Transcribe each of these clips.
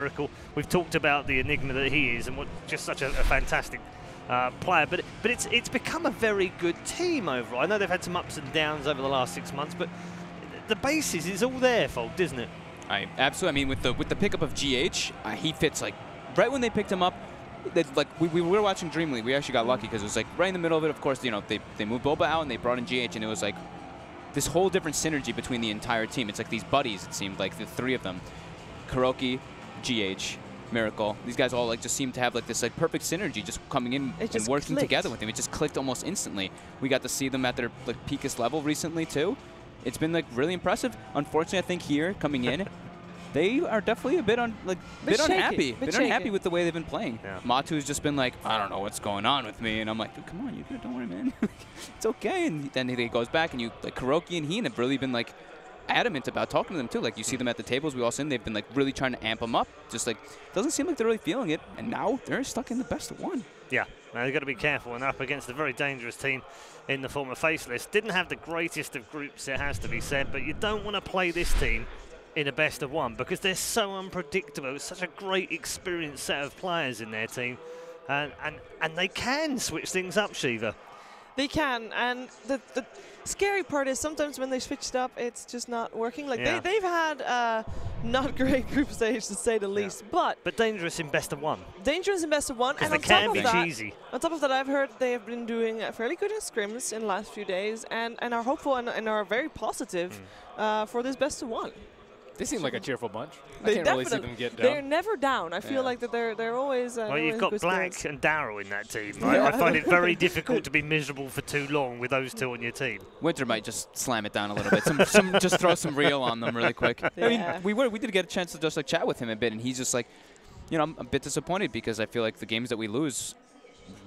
Miracle. We've talked about the enigma that he is and what just such a fantastic player, but it's become a very good team overall. I know they've had some ups and downs over the last 6 months, but the basis is all their fault, isn't it? Absolutely. I mean, with the pickup of GH, he fits like right when they picked him up. We were watching Dream League. We actually got lucky because it was like right in the middle of it. Of course, you know, they moved Boba out and they brought in GH, and it was like this whole different synergy between the entire team. It's like these buddies. It seemed like the three of them, Kuroki, GH, Miracle. These guys all like just seem to have like this like perfect synergy, just coming in and working together with him. It just clicked almost instantly. We got to see them at their like peakest level recently too. It's been like really impressive. Unfortunately, I think here coming in, they are definitely a bit unhappy with the way they've been playing. Yeah. Matu's just been like, I don't know what's going on with me, and I'm like, dude, come on, you good? Don't worry, man. It's okay. And then he goes back, and you like Kuroki and Heen have really been like adamant about talking to them too. Like you see them at the tables we all seen, they've been like really trying to amp them up. Just like doesn't seem like they're really feeling it, and now they're stuck in the best of one. Yeah, now they've got to be careful, and up against a very dangerous team in the form of Faceless. Didn't have the greatest of groups, it has to be said, but you don't want to play this team in a best of one because they're so unpredictable. It's such a great experienced set of players in their team, and they can switch things up, Shiva. They can, and the scary part is sometimes when they switch it up, it's just not working. Like they've had not great group stage to say the least, but dangerous in best of one. Dangerous in best of one, and they can be cheesy. On top of that, I've heard they have been doing fairly good in scrims in the last few days, and are hopeful and are very positive for this best of one. They seem like a cheerful bunch. I can't really see them get down. They're never down. I feel like that they're always. Well, you've got Black and Daryl in that team. Right? I find it very difficult to be miserable for too long with those two on your team. Winter might just slam it down a little bit. Just throw some real on them really quick. Yeah. I mean, we did get a chance to just like chat with him a bit, and he's just like, you know, I'm a bit disappointed because I feel like the games that we lose,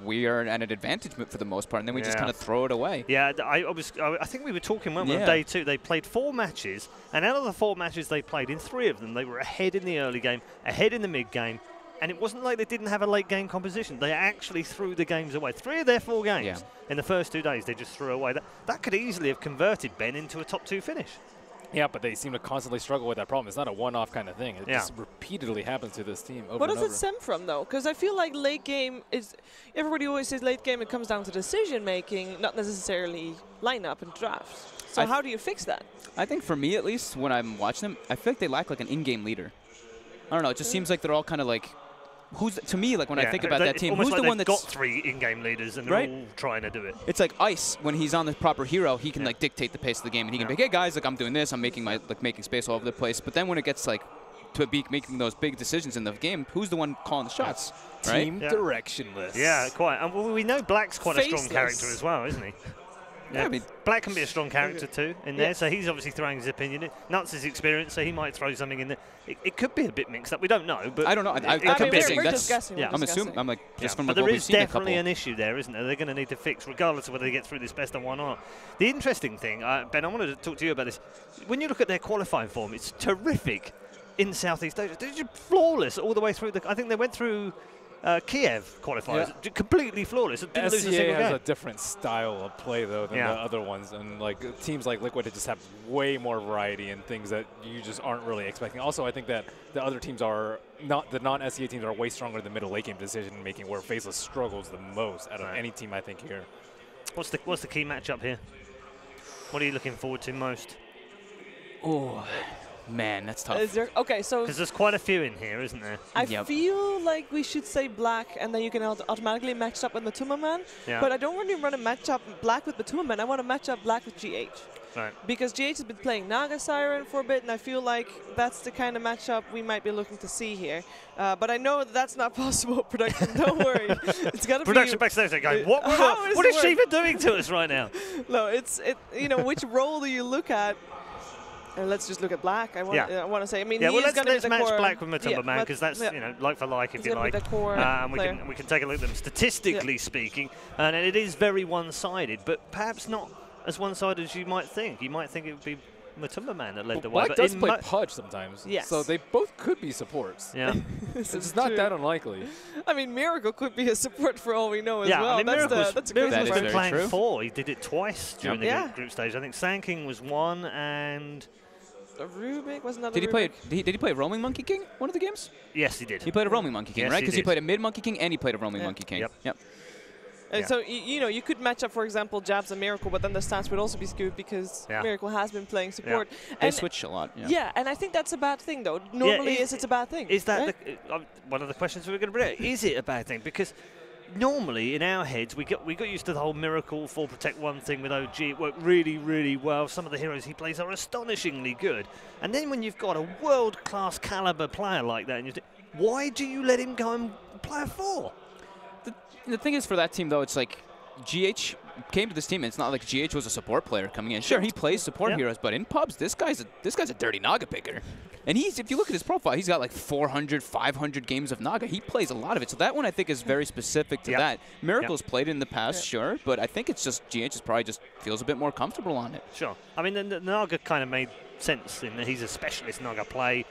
we are at an advantage for the most part, and then we just kind of throw it away. Yeah, I think we were talking when we were on day 2. They played 4 matches, and out of the 4 matches they played, in 3 of them they were ahead in the early game, ahead in the mid game, and it wasn't like they didn't have a late game composition. They actually threw the games away. 3 of their 4 games in the first 2 days they just threw away. That could easily have converted Ben into a top 2 finish. Yeah, but they seem to constantly struggle with that problem. It's not a one-off kind of thing. It just repeatedly happens to this team over and over. What does it stem from, though? Because I feel like late game is, everybody always says late game, it comes down to decision-making, not necessarily lineup and drafts. So how do you fix that? I think for me, at least, when I'm watching them, I feel like they lack like an in-game leader. I don't know, it just seems like they're all kind of like, to me, like when I think about that team, who's like the one that's got 3 in-game leaders and they're all trying to do it? It's like Ice, when he's on the proper hero, he can like dictate the pace of the game, and he can be like, hey guys, like I'm doing this, I'm making making space all over the place. But then when it gets like to be making those big decisions in the game, who's the one calling the shots? Right? Team directionless. Yeah, quite. And well, we know Black's quite a strong character as well, isn't he? Yeah, I mean, Black can be a strong character too in there, so he's obviously throwing his opinion in. Nuts is experienced, so he might throw something in there. It could be a bit mixed up. We don't know, but I don't know. I could be saying that's. I'm assuming. I'm like just from but there is definitely an issue there, isn't there? They're going to need to fix, regardless of whether they get through this best of one or not. The interesting thing, Ben, I wanted to talk to you about this. When you look at their qualifying form, it's terrific in Southeast Asia. They're just flawless all the way through. I think they went through Kiev qualifiers, completely flawless. Didn't lose a single game. has a different style of play though than the other ones, and like teams like Liquid just have way more variety and things that you just aren't really expecting. Also, I think that the other teams are the non-SEA teams are way stronger in the middle late game decision making, where Faceless struggles the most out of any team I think here. What's the key matchup here? What are you looking forward to most? Oh. Man, that's tough. Okay, so because there's quite a few in here, isn't there? I feel like we should say Black, and then you can automatically match up with Matuma Man. Yeah. But I don't really want to match up Black with Matuma Man. I want to match up Black with GH. Right. Because GH has been playing Naga Siren for a bit, and I feel like that's the kind of matchup we might be looking to see here. But I know that's not possible. Production, don't worry. It's got to be production backstage. They're going, what is Shiva doing to us right now? No, you know, which role do you look at? Let's just look at Black. I want to say. I mean, well, let's match Black with Matuma Man, because that's you know, like for like, if you like. And we can take a look at them statistically speaking, and it is very one-sided, but perhaps not as one-sided as you might think. You might think it would be Matuma Man that led the way. Black does play Pudge sometimes, so they both could be supports. Yeah, it's not that unlikely. I mean, Miracle could be a support for all we know as well. I mean, Miracle's been playing true. 4. He did it twice during the group stage. I think Sand King was 1, and A Rubik was not. Did he play Roaming Monkey King one of the games? Yes, he did. He played a Roaming Monkey King, yes, right? Because he played a mid Monkey King and he played a Roaming Monkey King. Yep. And so, you know, you could match up, for example, Jabs and Miracle, but then the stats would also be skewed because Miracle has been playing support. Yeah. They switch a lot. Yeah, and I think that's a bad thing, though. Normally, it's a bad thing. Is that right? one of the questions we were going to bring up? Is it a bad thing? Because normally, in our heads, we got used to the whole Miracle 4 Protect 1 thing with OG. It worked really, really well. Some of the heroes he plays are astonishingly good. And then when you've got a world-class caliber player like that, and you think, why do you let him go and play a 4? The thing is, for that team, though, it's like GH came to this team, and it's not like GH was a support player coming in. Sure, he plays support heroes, but in pubs, this guy's a dirty Naga picker. And if you look at his profile, he's got like 400, 500 games of Naga. He plays a lot of it. So that one, I think, is very specific to that. Miracle's played it in the past, sure, but I think it's just GH is probably just feels a bit more comfortable on it. Sure. I mean, the Naga kind of made sense in that he's a specialist Naga play.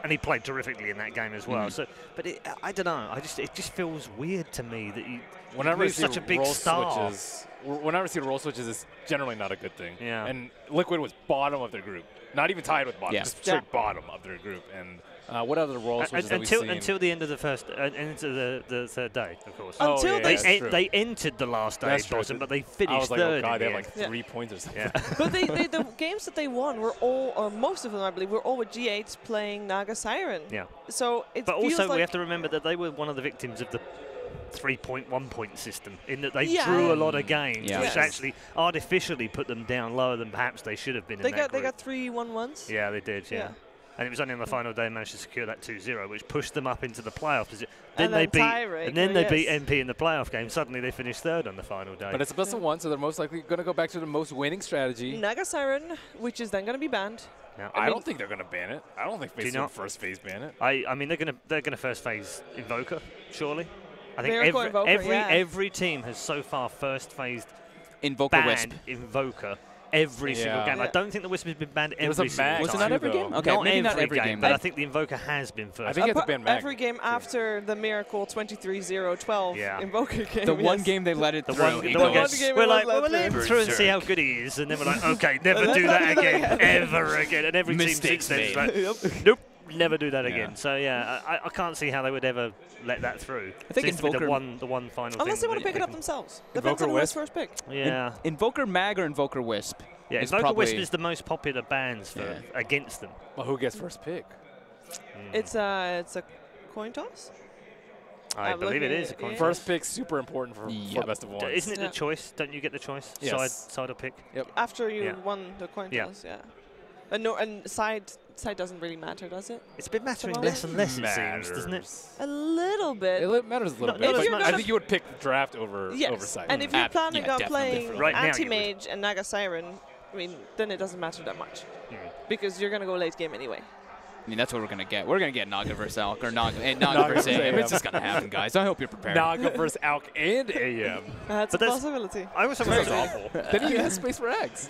And he played terrifically in that game as well. So, but I don't know. It just feels weird to me that he moves such a big star. Whenever I see role switches, it's generally not a good thing. Yeah. And Liquid was bottom of their group, not even tied with bottom, just straight bottom of their group. And what other role switches have we seen? Until the end of the first, into the third day, of course. Until they entered the last day bottom, but they finished I was like, third. oh God, they have like 3 points or something. Yeah. But the games that they won were all, or most of them, I believe, were all with GH playing Naga Siren. Yeah. So it But feels also, like we have to remember that they were one of the victims of the 3-1 system, in that they drew a lot of games, which actually artificially put them down lower than perhaps they should have been. They got 3 1-1s. Yeah, they did. Yeah. And it was only on the final day they managed to secure that 2-0, which pushed them up into the playoffs. Then they beat MP in the playoff game. Suddenly they finished third on the final day. But it's a best of 1, so they're most likely going to go back to the most winning strategy. Naga Siren, which is then going to be banned. Now, I don't think they're going to ban it. I don't think Faceless will first phase ban it. I mean, they're gonna first phase Invoker, surely. I think Invoker, every team has so far first phased Invoker Wisp. Invoker every single game. I don't think the Wisp has been banned every single time. Was it not every game? Okay, maybe not every game. But I think the Invoker has been first. I think you have to ban Mag. Every game after the Miracle 23-0-12 Invoker game. The one game they let it through. We're like, we'll let him through and see how good he is. And then we're like, okay, never do that again, ever again. And every team since then is like, nope. Never do that again. So yeah, I can't see how they would ever let that through. I think Invoker the one final. Unless they want to pick it up themselves. Depends on who was first pick. Yeah. Invoker Mag or Invoker Wisp. Yeah, Invoker Wisp is the most popular bans for against them. Well, who gets first pick? It's a coin toss. I believe it is a coin toss. First pick super important for best of 1. Isn't it the choice? Don't you get the choice? Yes. Side or pick? Yep. After you won the coin toss, and side doesn't really matter, does it? It's been mattering less and less, it seems, doesn't it? A little bit. It matters a little bit. But I think you would pick draft over side. And if you're planning on playing right Anti-Mage and Naga Siren, I mean, then it doesn't matter that much. Because you're going to go late game anyway. I mean, that's what we're going to get. We're going to get Naga versus Alk, or Naga versus AM. It's just going to happen, guys. I hope you're prepared. Naga versus Alk and AM. That's a possibility. I also want to awful. Then he has space for X.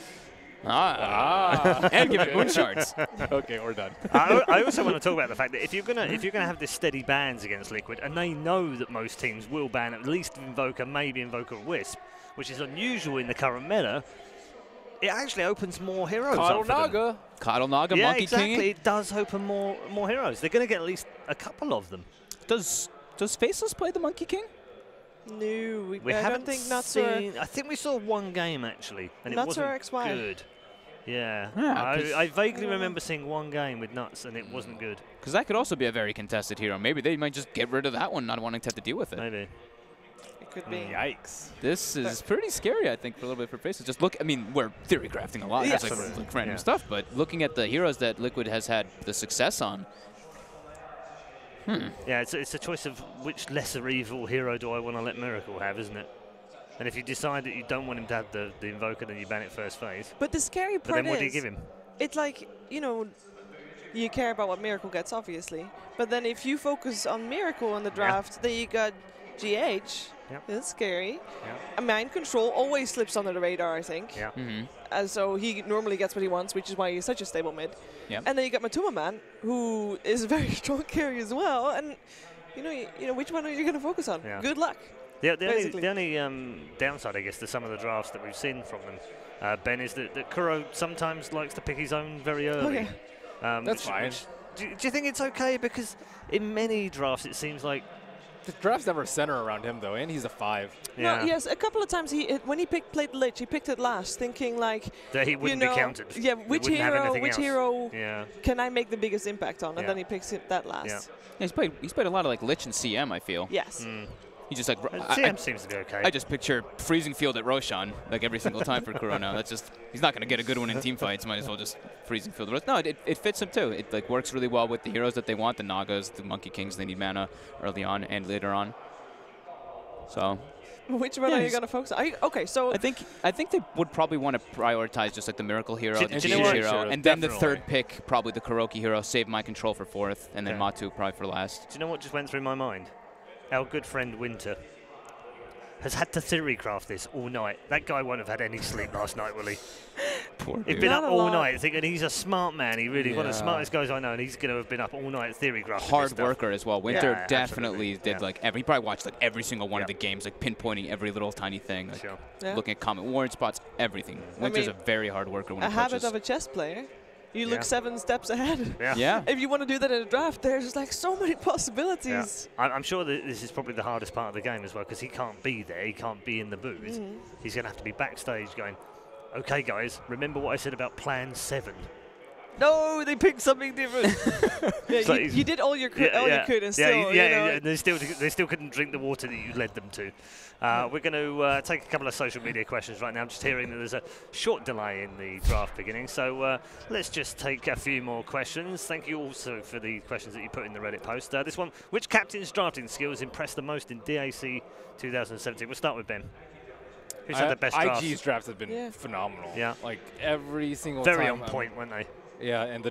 And give it moon shards. Okay, we're done. I also want to talk about the fact that if you're gonna have this steady bans against Liquid, and they know that most teams will ban at least Invoker, maybe Invoker Wisp, which is unusual in the current meta, it actually opens more heroes up for them. Coddle Naga, Monkey exactly. King. It does open more heroes. They're going to get at least a couple of them. Does Faceless play the Monkey King? No, we haven't think seen. I think we saw one game actually, and it wasn't XY. good. Yeah, I vaguely remember seeing one game with Nuts, and it wasn't good. Because that could also be a very contested hero. Maybe they might just get rid of that one, not wanting to have to deal with it. Maybe. It could be. Yikes. This is pretty scary, I think, for a little bit for Faceless. Just look, I mean, we're theory crafting a lot. That's like random stuff, but looking at the heroes that Liquid has had the success on. Yeah, it's a choice of which lesser evil hero do I want to let Miracle have, isn't it? And if you decide that you don't want him to have the Invoker, then you ban it first phase. But the scary part but then what do you give him? It's like, you know, you care about what Miracle gets, obviously. But then if you focus on Miracle in the draft, then you got GH. Yep. That's scary. Yep. A Mind Control always slips under the radar, I think. Yeah. And so he normally gets what he wants, which is why he's such a stable mid. Yep. And then you got Matuma Man, who is a very strong carry as well. And you know which one are you going to focus on? Yeah. Good luck. The only downside, I guess, to some of the drafts that we've seen from them, Ben, is that Kuro sometimes likes to pick his own very early. That's fine. Do you think it's okay? Because in many drafts, it seems like the draft's never center around him though, and he's a 5. Yeah. No, yes, a couple of times when he played Lich, he picked it last, thinking like that he wouldn't be counted. Yeah, which hero can I make the biggest impact on? And then he picks it that last. Yeah, he's played a lot of like Lich and CM, I feel. Yes. He just like CM seems to be okay. I just picture freezing field at Roshan like every single time for Corona. That's just he's not going to get a good one in team fights. Might as well just freezing field. No, it fits him too. It like works really well with the heroes that they want, the Nagas, the Monkey Kings. They need mana early on and later on. So. Which one are you going to focus on? Okay, so I think they would probably want to prioritize just like the Miracle hero, the you know hero, and then the third pick probably the Kuroki hero. Save my control for 4th, and then Matu probably for last. Do you know what just went through my mind? Our good friend Winter has had to theory craft this all night. That guy won't have had any sleep last night, will he? Poor dude. He's been up all night thinking he's a smart man. He really one of the smartest guys I know, and he's going to have been up all night theory crafting. Hard worker as well. Winter definitely did like he probably watched like every single one of the games, like pinpointing every little tiny thing, like looking at comment warrant spots, everything. Winter's a very hard worker when he touches. A habit of a chess player. You look 7 steps ahead. Yeah. If you want to do that in a draft, there's like so many possibilities. Yeah. I'm sure that this is probably the hardest part of the game as well, because he can't be there. He can't be in the booth. He's going to have to be backstage going, okay, guys, remember what I said about plan 7? No, they picked something different. You did all you could, and still, and they still couldn't drink the water that you led them to. We're going to take a couple of social media questions right now. I'm just hearing that there's a short delay in the draft beginning, so let's just take a few more questions. Thank you also for the questions that you put in the Reddit post. This one, which captain's drafting skills impressed the most in DAC 2017? We'll start with Ben. Who's had the best drafts? IG's drafts have been phenomenal. Yeah. Like every single time. Very on point, weren't they? Yeah, and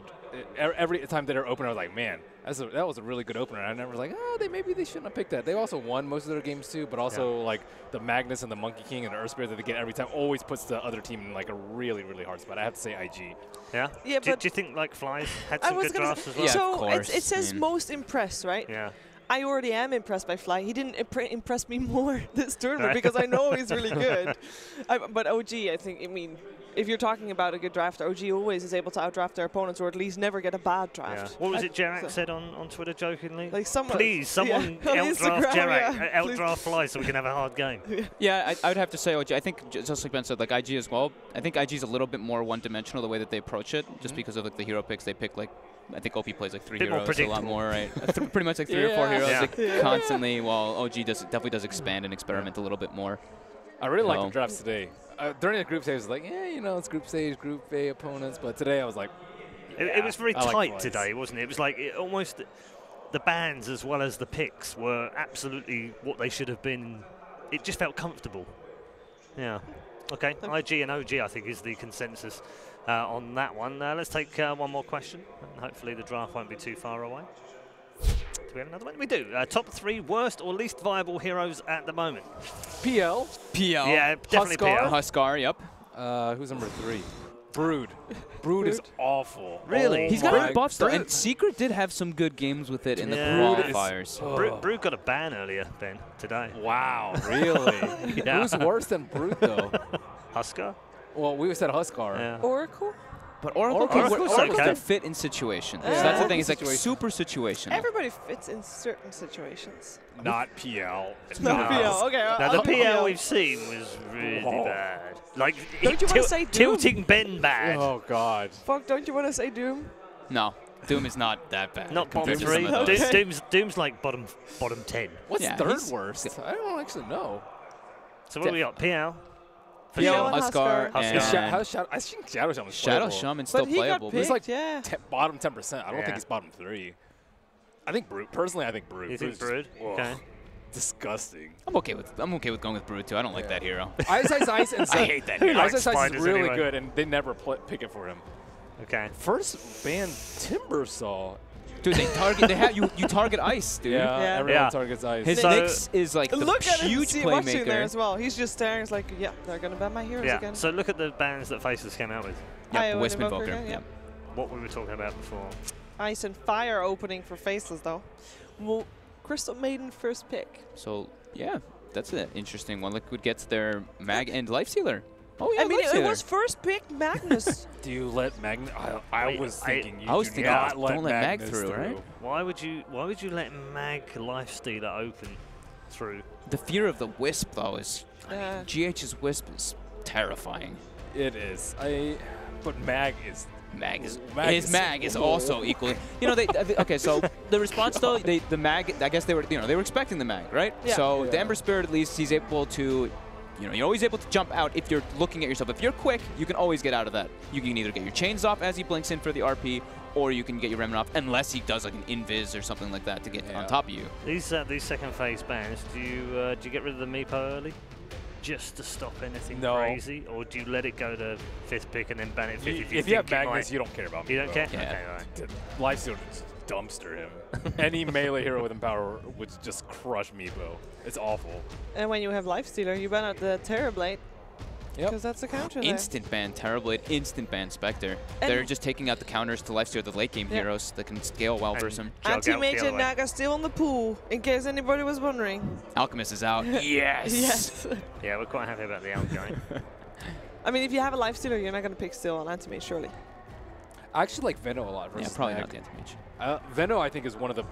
every time that they're open, I was like, man, that was a really good opener. And I never was like, maybe they shouldn't have picked that. They also won most of their games too, but also like the Magnus and the Monkey King and the Earth Spirit that they get every time always puts the other team in like a really, really hard spot. I have to say IG. Yeah? Yeah, do you think like Flies had some good drafts as well? Yeah, so of course. It says most impressed, right? Yeah. I already am impressed by Fly. He didn't impress me more this tournament because I know he's really good. But OG, I think, if you're talking about a good draft, OG always is able to outdraft their opponents or at least never get a bad draft. Yeah. What was it Jarak said on Twitter jokingly? Like someone outdraft Jarak, outdraft Fly so we can have a hard game. Yeah, I would have to say OG. I think, just like Ben said, like IG as well, I think IG's a little bit more one-dimensional the way that they approach it, just because of like the hero picks. They pick like, I think OP plays like 3 heroes, a lot more, right? Pretty much like 3 or 4 heroes like, constantly, while OG definitely does expand and experiment a little bit more. I really like the drafts today. During the group stage, I was like, it's group stage, group A opponents. But today I was like, it was very tight today, wasn't it? It was like almost the bans as well as the picks were absolutely what they should have been. It just felt comfortable. Yeah. Okay, IG and OG, I think, is the consensus on that one. Let's take one more question, and hopefully the draft won't be too far away. Do we have another one? We do. Top 3 worst or least viable heroes at the moment. PL. Yeah, definitely PL. Huskar, yep. Who's number 3? Brood. Brood is awful. Really? He's got good buffs, though. And Secret did have some good games with it in the qualifiers. Brood got a ban earlier, Ben, today. Wow, really? Who's worse than Brood, though? Huskar? Well, we said Huskar. Yeah. Oracle? But Oracle can fit in situations. So that's the thing. It's like super situational. Everybody fits in certain situations. Not PL. Not PL. Okay. Now the PL we've seen was really bad. Like don't you want to say Doom? Tilting Ben bad. Oh God. Fuck! Don't you want to say Doom? No, Doom is not that bad. Not bottom 3. Doom's like bottom 10. What's third worst? I don't actually know. So what do we got? PL. Huskar, I think Shadow Shaman. Shadow Shaman's still playable. He's like bottom 10%. I don't think he's bottom 3. I think Brood. Personally, I think Brood. You think Brood? Okay. Disgusting. I'm okay with going with Brood too. I don't like that hero. Ice and I hate that hero. Ice is really good, and they never pick it for him. Okay. First ban Timbersaw. Dude, they target. You target Ice, dude. Yeah, everyone targets Ice. His Nyx is like the huge playmaker there as well. He's just staring. It's like, they're gonna ban my heroes again. So look at the bans that Faceless came out with. Yeah, Wisp Invoker. Yeah. What we were talking about before. Ice and Fire opening for Faceless though. Well, Crystal Maiden first pick. So yeah, that's an interesting one. Liquid gets their Mag and Life Sealer. Oh yeah, I mean, it was first pick Magnus. Do you let Magnus? I was thinking you I was do thinking, not let don't let Mag Magnus through, right? Why would you let Mag Lifestealer open through? The fear of the Wisp, though, is GH's Wisp is terrifying. It is. But Mag is. Mag is also equally. You know, okay. So the response though, the Mag. I guess they were expecting the Mag, right? Yeah. So the Ember Spirit, at least, he's able to. You're always able to jump out if you're looking at yourself. If you're quick, you can always get out of that. You can either get your chains off as he blinks in for the RP, or you can get your remnant off, unless he does like an invis or something like that to get on top of you. These second phase bans, do you get rid of the Meepo early? Just to stop anything crazy, or do you let it go to 5th pick and then ban it 5th? If you have Magnus, you don't care about me. You don't care? Yeah. Okay, right. Lifesteal just dumpster him. Any melee hero with Empower would just crush Meepo. It's awful. And when you have Lifestealer, you ban out the Terrorblade. Yep. Because that's a counter Instant ban Terrorblade, instant ban Spectre. They're just taking out the counters to Lifesteal, the late game heroes that can scale well versus him. Anti-Mage and Naga still in the pool, in case anybody was wondering. Alchemist is out. Yes! Yes. Yeah, we're quite happy about the Alch going. I mean, if you have a Lifestealer, you're not going to pick still on Anti-Mage, surely. I actually like Venno a lot versus probably Mag. not the Anti-Mage. Venno, I think, is one of the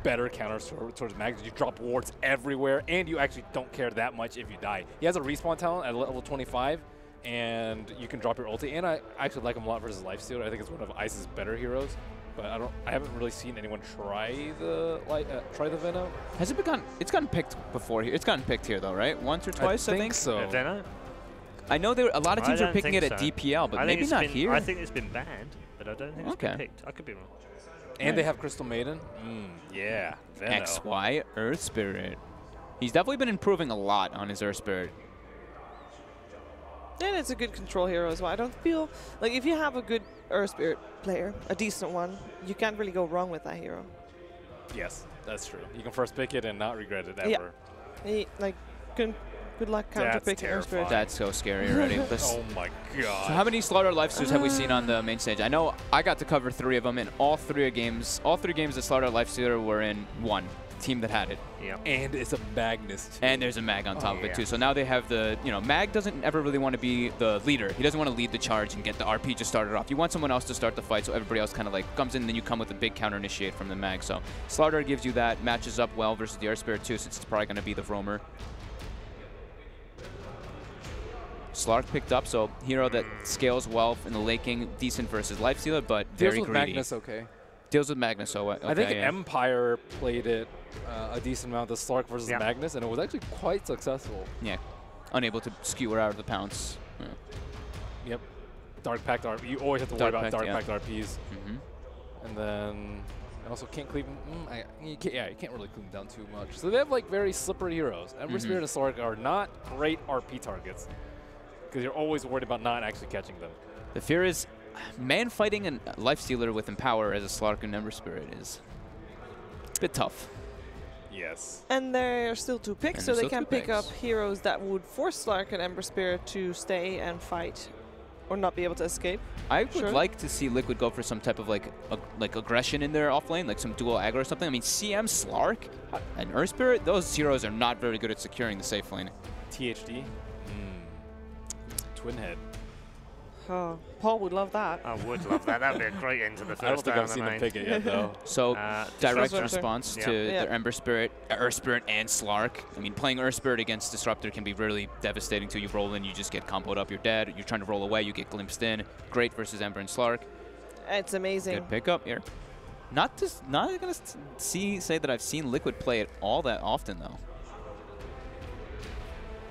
better counters towards Mag. You drop wards everywhere, and you actually don't care that much if you die. He has a respawn talent at level 25, and you can drop your ulti. And I actually like him a lot versus Lifestealer. I think it's one of Ice's better heroes. But I haven't really seen anyone try the Venno. Has it begun? It's gotten picked before here. It's gotten picked here though, right? Once or twice, I think. So. Venno? I know a lot of teams are picking it at DPL, but maybe not here. I think it's been banned, but I don't think it's been picked. I could be wrong. And they have Crystal Maiden. Yeah, Venno. XY Earth Spirit. He's definitely been improving a lot on his Earth Spirit. And it's a good control hero as well. I don't feel like if you have a good Earth Spirit player, a decent one, you can't really go wrong with that hero. Yes, that's true. You can first pick it and not regret it ever. Yeah. Good luck counter picking Earth Spirit. That's so scary already. Oh my god. So how many Slaughter Lifestealers have we seen on the main stage? I know I got to cover 3 of them, and all three games that Slaughter Lifestealer were in one team that had it. Yeah. And it's a Magnus too. And there's a Mag on top of it too. So now they have the, Mag doesn't ever really want to be the leader. He doesn't want to lead the charge and get the RP just started off. You want someone else to start the fight so everybody else kind of like comes in, and then you come with a big counter initiate from the Mag. So Slaughter gives you that, matches up well versus the Earth Spirit too, since it's probably going to be the Roamer. Slark picked up, so hero that scales well in the late game, decent versus Lifestealer, but very greedy. Magnus okay. Deals with Magnus, so okay, I think Empire played it a decent amount, the Slark versus Magnus, and it was actually quite successful. Yeah, unable to skewer out of the pounce. Yeah. Yep. Dark Pact RP. You always have to worry about Dark Pact RPs. And then I also can't cleave them. You can't really cleave them down too much. So they have like very slippery heroes. Ember Spirit and Slark are not great RP targets because you're always worried about not actually catching them. The fear is, man fighting a Lifestealer with Empower as a Slark and Ember Spirit is a bit tough. Yes. And there are still 2 picks, so they can pick up heroes that would force Slark and Ember Spirit to stay and fight, or not be able to escape. I would like to see Liquid go for some type of like aggression in their off lane, like some dual aggro or something. I mean, CM, Slark, and Earth Spirit, those heroes are not very good at securing the safe lane. THD? Twin Head. Oh, Paul would love that. I would love that. That would be a great end to the first I don't think I've seen them pick it yet, though. So, direct response to Yeah. their Ember Spirit, Earth Spirit, and Slark. I mean, playing Earth Spirit against Disruptor can be really devastating too. You roll in, you just get comboed up, you're dead. You're trying to roll away, you get glimpsed in. Great versus Ember and Slark. It's amazing. Good pickup here. Not gonna say that I've seen Liquid play it all that often though.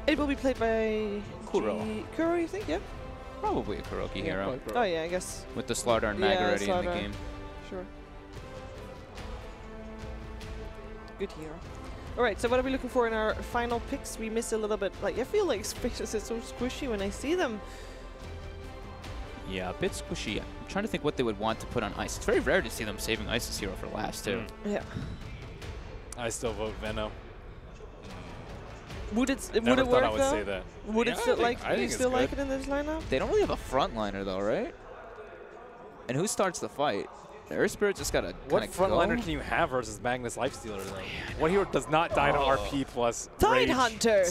It will be played by Kuro. Kuro, you think? Yeah. Probably a Kuroki hero. Oh yeah, I guess. With the Slaughter and Mag already in the game. Sure. Good hero. All right, so what are we looking for in our final picks? We missed a little bit. Like, I feel like Faceless is so squishy when I see them. Yeah, a bit squishy. I'm trying to think what they would want to put on ice. It's very rare to see them saving Ice's hero for last too. Yeah. I still vote Venno. Would it work I would though? say that. Would it still like? Do you still like it in this lineup? They don't really have a frontliner though, right? And who starts the fight? The Earth Spirit just gotta. What frontliner can you have versus Magnus Lifestealer though? What hero does not die to RP plus Tide Rage? Hunter.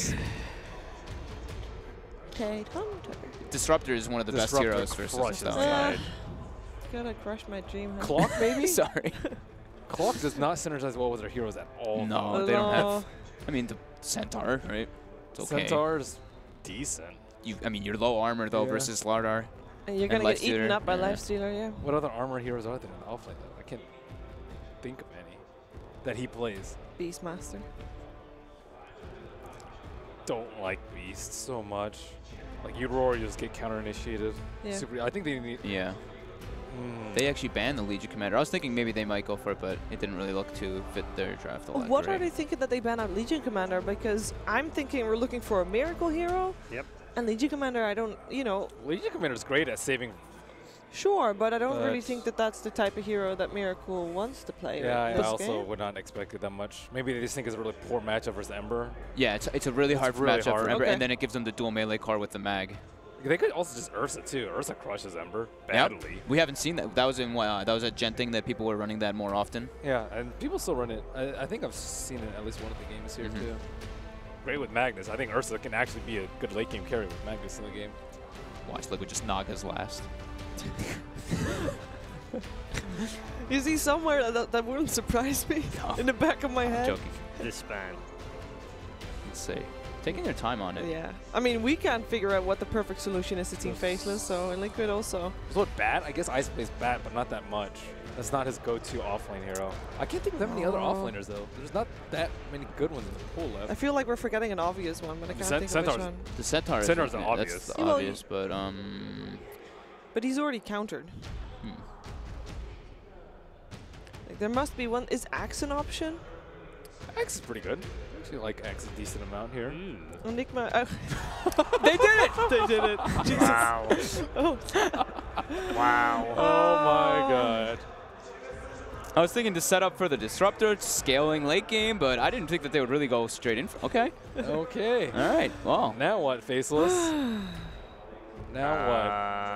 Kate Hunter. Disruptor is one of the best heroes versus this stuff. Gotta crush my dream. Clock, maybe? Sorry. Clock does not synergize well with their heroes at all. No, they don't have. I mean, the Centaur, right? It's okay. Centaur's decent. I mean, you're low armor though versus Lardar. And you're gonna get eaten up by Lifestealer, yeah. What other armor heroes are there in the offlane though? I can't think of any that he plays. Beastmaster. Don't like Beast so much. Like you roar, you just get counter-initiated. Yeah. I think they need. Yeah. They actually banned the Legion Commander. I was thinking maybe they might go for it, but it didn't really look to fit their draft a lot. What are they thinking that they ban out Legion Commander? Because I'm thinking we're looking for a Miracle hero. Yep. And Legion Commander, I don't, Legion Commander is great at saving. Sure, but I don't really think that that's the type of hero that Miracle wants to play. Yeah, I also would not expect it that much. Maybe they just think it's a really poor matchup versus Ember. Yeah, it's a really hard matchup for Ember, and then it gives them the dual melee card with the mag. They could also just Ursa too. Ursa crushes Ember badly. Yep. We haven't seen that. That was in that was a Gen thing that people were running that more often. Yeah, and people still run it. I think I've seen it at least one of the games here too. Great with Magnus. I think Ursa can actually be a good late game carry with Magnus in the game. Watch Liquid just Naga's last. You see somewhere that wouldn't surprise me in the back of my head. Joking. Disband. Let's see. Taking their time on it. Yeah. I mean, we can't figure out what the perfect solution is to Team Faceless, so in Liquid also. Is what Bat? I guess Ice plays Bat, but not that much. That's not his go-to offlane hero. I can't think of that many other offlaners though. There's not that many good ones in the pool left. I feel like we're forgetting an obvious one, but I can't think of which one. The Centaur is the obvious. That's the obvious, but But he's already countered. Like, there must be one. Is Axe an option? Axe is pretty good. I actually like Axe a decent amount here. Enigma. they did it! They did it. Jesus. Wow. Oh. Wow. Oh my god. I was thinking to set up for the Disruptor, scaling late game, but I didn't think that they would really go straight in. Okay. Okay. All right. Well. Now what, Faceless? Now what?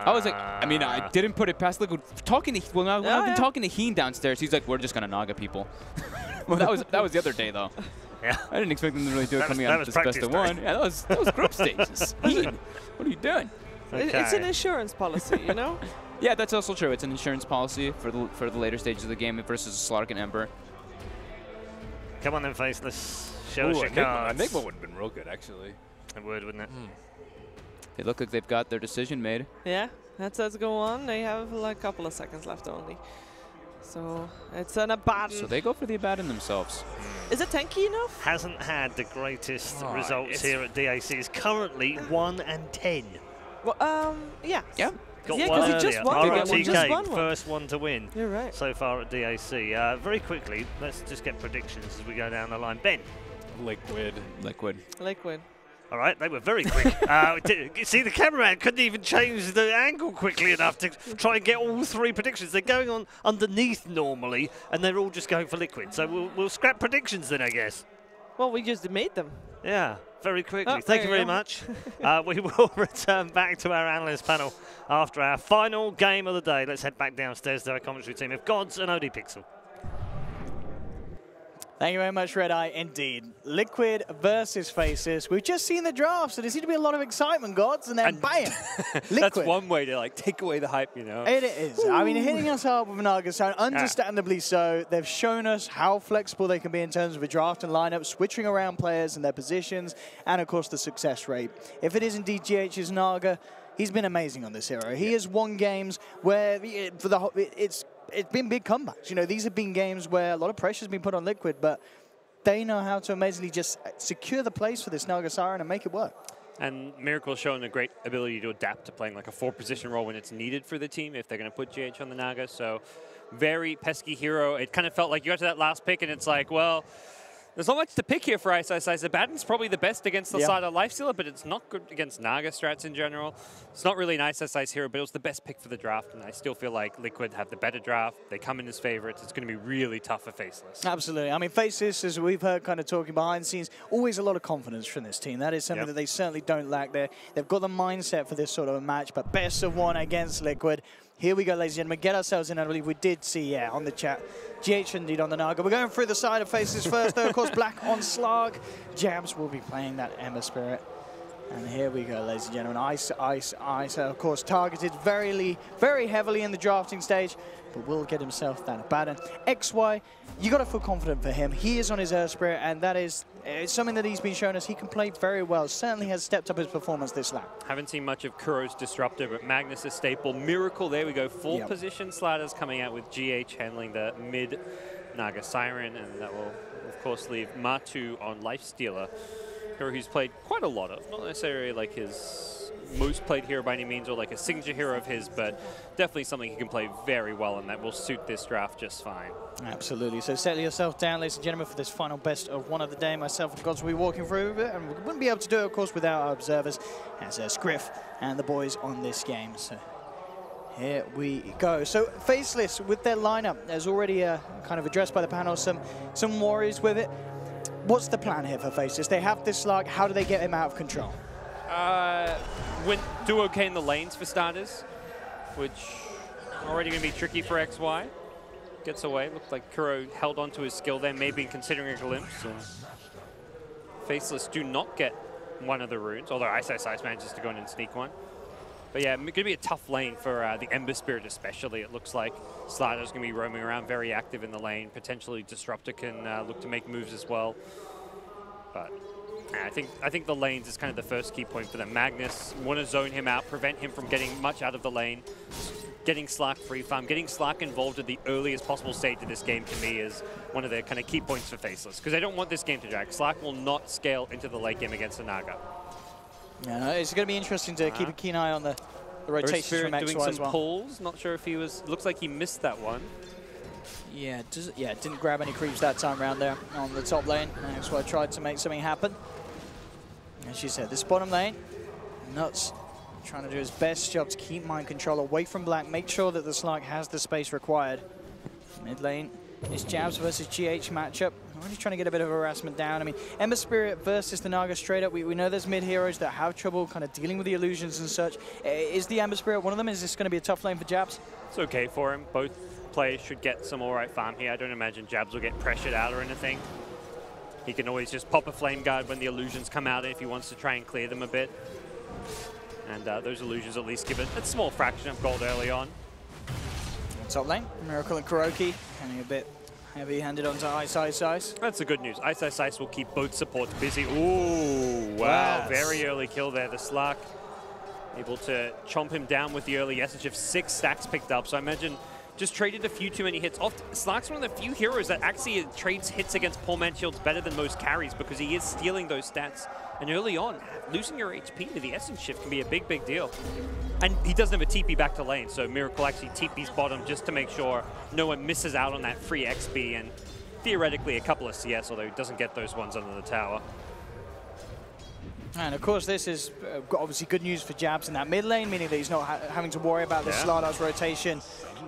I was like, I mean, I didn't put it past Liquid. Talking to, when I've been talking to Heen downstairs, he's like, we're just gonna Naga people. Well, that was the other day though. Yeah. I didn't expect them to really do it coming out of this best of one. Yeah, that was group stages. Heen, what are you doing? Okay. It's an insurance policy, you know. Yeah, that's also true. It's an insurance policy for the later stages of the game versus Slark and Ember. Come on then, Faceless. Show us your cards. Enigma would have been real good, actually. It would, wouldn't it? They look like they've got their decision made. Yeah, let's go on. They have like a couple of seconds left only. So it's an Abaddon. So they go for the Abaddon themselves. Is it tanky enough? Hasn't had the greatest results here at DAC. It's currently 1-10. Well, yeah. Yeah. Got yeah, one because earlier. he just won. RRTK, first one to win. You're right. So far at DAC. Very quickly, let's just get predictions as we go down the line. Ben. Liquid. All right, they were very quick. See, the cameraman couldn't even change the angle quickly enough to try and get all three predictions. They're going on underneath normally, and they're all just going for Liquid. So we'll scrap predictions then, I guess. Well, we just made them. Yeah, very quickly. Oh, Thank you very much. We will return back to our analyst panel after our final game of the day. Let's head back downstairs to our commentary team of Gods and OD Pixel. Thank you very much, Red Eye. Indeed. Liquid versus Faceless. We've just seen the draft, so there seems to be a lot of excitement, Gods, and then bam! Liquid. That's one way to like take away the hype, you know? It is. I mean, hitting us up with an Naga sound, understandably so. They've shown us how flexible they can be in terms of a draft and lineup, switching around players and their positions, and of course the success rate. If it is indeed GH's Naga, he's been amazing on this hero. He has won games where it's been big comebacks. You know, these have been games where a lot of pressure has been put on Liquid, but they know how to amazingly just secure the place for this Naga Siren and make it work. And Miracle's shown a great ability to adapt to playing like a 4-position role when it's needed for the team if they're going to put GH on the Naga. So very pesky hero. It kind of felt like you got to that last pick and it's like, well, there's not much to pick here for Ice. Abaddon's probably the best against the side of Lifestealer, but it's not good against Naga strats in general. It's not really an Ice hero, but it was the best pick for the draft, and I still feel like Liquid have the better draft. They come in as favorites. It's going to be really tough for Faceless. Absolutely. I mean, Faceless, as we've heard kind of talking behind the scenes, always a lot of confidence from this team. That is something that they certainly don't lack there. They've got the mindset for this sort of a match, but best of one against Liquid. Here we go, ladies and gentlemen. Get ourselves in. I believe we did see, on the chat, GH indeed on the Naga. We're going through the side of Faces first, though. Of course, Black on Slark. Jabs will be playing that Ember Spirit. And here we go, ladies and gentlemen. Ice, Ice, Ice, of course, targeted very heavily in the drafting stage, but will get himself that Abaddon. XY, you got to feel confident for him. He is on his Earth Spirit, and that is something that he's been showing us. He can play very well. Certainly has stepped up his performance this lap. Haven't seen much of Kuro's Disruptor, but Magnus is staple. Miracle, there we go. Full position sliders coming out with GH handling the mid Naga Siren, and that will, of course, leave Matu on Lifestealer. Hero who's played quite a lot of, not necessarily like his most played hero by any means or like a signature hero of his, but definitely something he can play very well, and that will suit this draft just fine. Absolutely. So settle yourself down, ladies and gentlemen, for this final best of one of the day. Myself and Gods will be walking through it, and we wouldn't be able to do it, of course, without our observers, as Scriff and the boys on this game. So here we go. So Faceless with their lineup, as already kind of addressed by the panel, some worries with it. What's the plan here for Faceless? They have this slug. How do they get him out of control? Do okay in the lanes for starters, which already going to be tricky for XY. Gets away. Looked like Kuro held on to his skill there, maybe considering a glimpse. Faceless do not get one of the runes, although Ice manages to go in and sneak one. But yeah, going to be a tough lane for the Ember Spirit especially. It looks like Slider's going to be roaming around, very active in the lane. Potentially Disruptor can look to make moves as well. But I think the lanes is kind of the first key point for them. Magnus want to zone him out, prevent him from getting much out of the lane. Getting Slark free farm, getting Slark involved at the earliest possible stage of this game to me is one of the kind of key points for Faceless, because they don't want this game to drag. Slark will not scale into the late game against a Naga. Yeah, no, it's going to be interesting to keep a keen eye on the rotations from XY doing as some well. pulls. Not sure if he was. Looks like he missed that one. Yeah, didn't grab any creeps that time around there on the top lane. XY tried to make something happen. As you said, this bottom lane, nuts. Trying to do his best job to keep mind control away from Black, make sure that the Slark has the space required. Mid lane is Jabs versus GH matchup. Already trying to get a bit of harassment down. I mean, Ember Spirit versus the Naga straight up. We know there's mid heroes that have trouble kind of dealing with the illusions and such. Is the Ember Spirit one of them? Is this going to be a tough lane for Jabs? It's okay for him. Both players should get some alright farm here. I don't imagine Jabs will get pressured out or anything. He can always just pop a Flame Guard when the illusions come out if he wants to try and clear them a bit. And those illusions at least give it a small fraction of gold early on. Top lane, Miracle and Kuroki, getting a bit heavy-handed onto Ice. That's the good news. Ice will keep both supports busy. Ooh, wow, yes. Very early kill there. The Slark able to chomp him down with the early SHF. 6 stacks picked up, so I imagine just traded a few too many hits. Slark's one of the few heroes that actually trades hits against poor man shields better than most carries, because he is stealing those stats. And early on, losing your HP to the Essence Shift can be a big deal. And he doesn't have a TP back to lane, so Miracle actually TP's bottom just to make sure no one misses out on that free XP and theoretically a couple of CS, although he doesn't get those ones under the tower. And of course, this is obviously good news for Jabs in that mid lane, meaning that he's not having to worry about the Slardar's rotation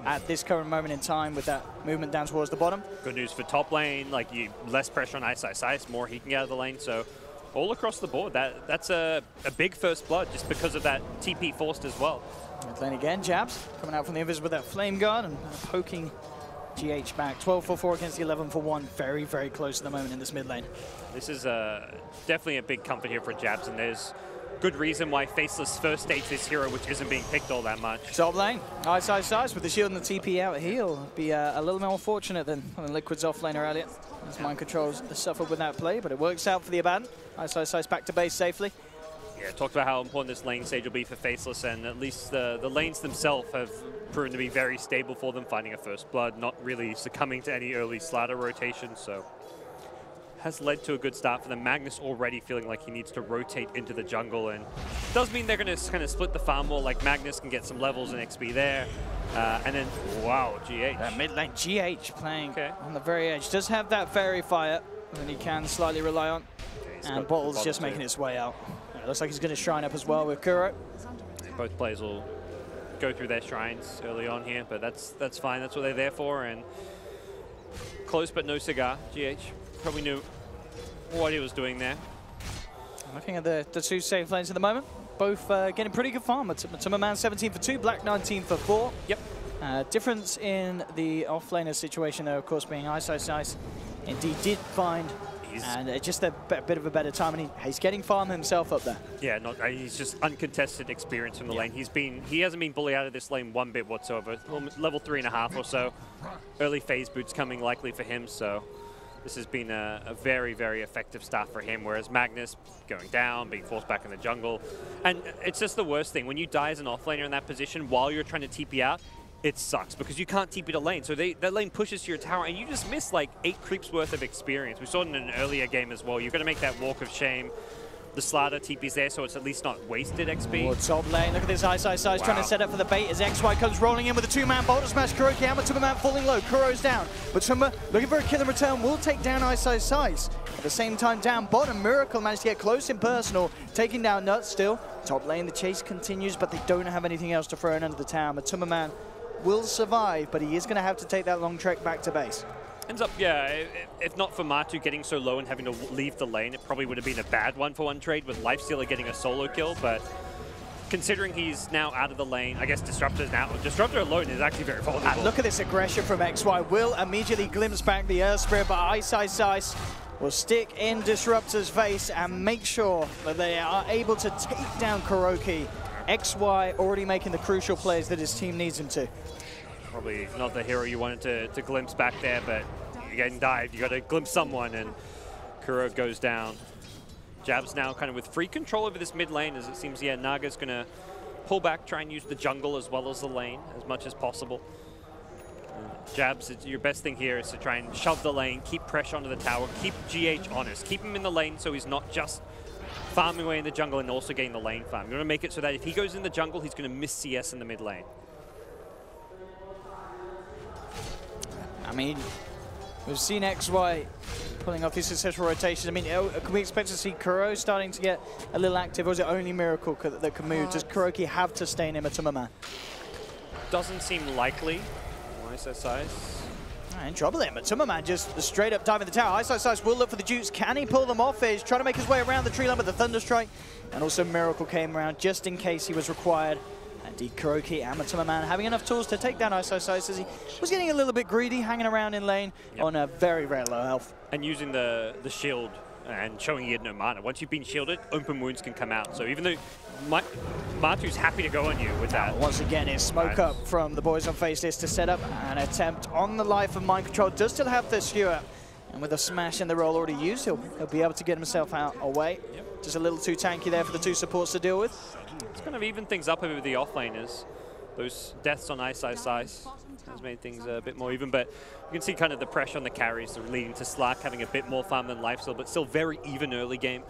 at this current moment in time with that movement down towards the bottom. Good news for top lane, like less pressure on Ice, more he can get out of the lane, so all across the board, that's a big first blood just because of that TP forced as well. Mid lane again, Jabs coming out from the Invis with that Flame Guard and poking GH back. 12 for 4 against the 11 for 1. Very close at the moment in this mid lane. This is definitely a big comfort here for Jabs, and there's good reason why Faceless first stage this hero, which isn't being picked all that much. Top lane, Ice with the shield and the TP out. He'll be a little more fortunate than Liquid's offlaner earlier. As mind controls suffered with that play, but it works out for the Abaddon. Ice back to base safely. Yeah, talked about how important this lane stage will be for Faceless, and at least the lanes themselves have proven to be very stable for them, finding a first blood, not really succumbing to any early Slider rotation, so has led to a good start for them. Magnus already feeling like he needs to rotate into the jungle, and does mean they're going to kind of split the farm more, like Magnus can get some levels and XP there. And then, wow, GH. That mid lane, GH playing on the very edge. Does have that Fairy Fire that he can slightly rely on. And Bottle's just making its way out. It looks like he's going to shrine up as well with Kuro. Both players will go through their shrines early on here, but that's fine. That's what they're there for. And close but no cigar. GH probably knew what he was doing there. Looking at the two safe lanes at the moment. Both getting pretty good farm. Tummerman 17 for 2, Black 19 for 4. Yep. Difference in the off-laner situation, though, of course, being Ice. Indeed did find And just a bit of a better time, and he's getting farm himself up there. Yeah, he's just uncontested experience from the lane. He hasn't been bullied out of this lane one bit whatsoever. Level 3.5 or so. Early phase boots coming likely for him, so this has been a very, very effective start for him, whereas Magnus going down, being forced back in the jungle. And it's just the worst thing. When you die as an offlaner in that position while you're trying to TP out, it sucks because you can't TP to lane. So that lane pushes to your tower and you just miss like 8 creeps worth of experience. We saw it in an earlier game as well. You're going to make that walk of shame. The Slaughter TP's there, so it's at least not wasted XP. Oh, top lane. Look at this Ice trying to set up for the bait as XY comes rolling in with a 2-man boulder smash. Kuroki and Matuma falling low. Kuro's down. Matuma looking for a kill in return. Will take down Ice. At the same time, down bottom, Miracle managed to get close in personal, taking down Nuts still. Top lane, the chase continues, but they don't have anything else to throw in under the tower. Matuma Man will survive, but he is going to have to take that long trek back to base. Ends up, yeah, if not for Matu getting so low and having to leave the lane, it probably would have been a bad 1-for-1 trade with Lifestealer getting a solo kill, but considering he's now out of the lane, I guess Disruptor's now. Disruptor alone is actually very vulnerable. And look at this aggression from XY. Will immediately glimpse back the Earth Spirit, but Ice will stick in Disruptor's face and make sure that they are able to take down Kuroki. XY already making the crucial plays that his team needs him to. Probably not the hero you wanted to glimpse back there, but you're getting dived. You got to glimpse someone, and Kuro goes down. Jab's now kind of with free control over this mid lane, as it seems, yeah, Naga's going to pull back, try and use the jungle as well as the lane as much as possible. Jabs, your best thing here is to try and shove the lane, keep pressure onto the tower, keep GH honest, keep him in the lane so he's not just farming away in the jungle and also getting the lane farm. You want to make it so that if he goes in the jungle, he's going to miss CS in the mid lane. I mean, we've seen XY pulling off his successful rotations. I mean, can we expect to see Kuro starting to get a little active, or is it only Miracle that can move? Does Kuroki have to stay in Matuma Man? Doesn't seem likely. In trouble there. Matuma Man just straight up diving the tower. Ice will look for the juice. Can he pull them off? He's trying to make his way around the tree line with the Thunder Strike. And also Miracle came around just in case he was required. Indeed, Kuroki and Matuma Man having enough tools to take down Ice as he was getting a little bit greedy, hanging around in lane on a very, very low health. And using the shield and showing he had no mana. Once you've been shielded, open wounds can come out. So even though Matu's happy to go on you with that. Once again, it's smoke up from the boys on Faceless to set up an attempt on the life of Mind Control. Does still have the skewer. And with a smash in the roll already used, he'll be able to get himself out away. Just a little too tanky there for the two supports to deal with. It's kind of even things up over the offlaners. Those deaths on Ice has made things a bit more even, but you can see kind of the pressure on the carries leading to Slack having a bit more farm than Lifesteal, but still very even early game.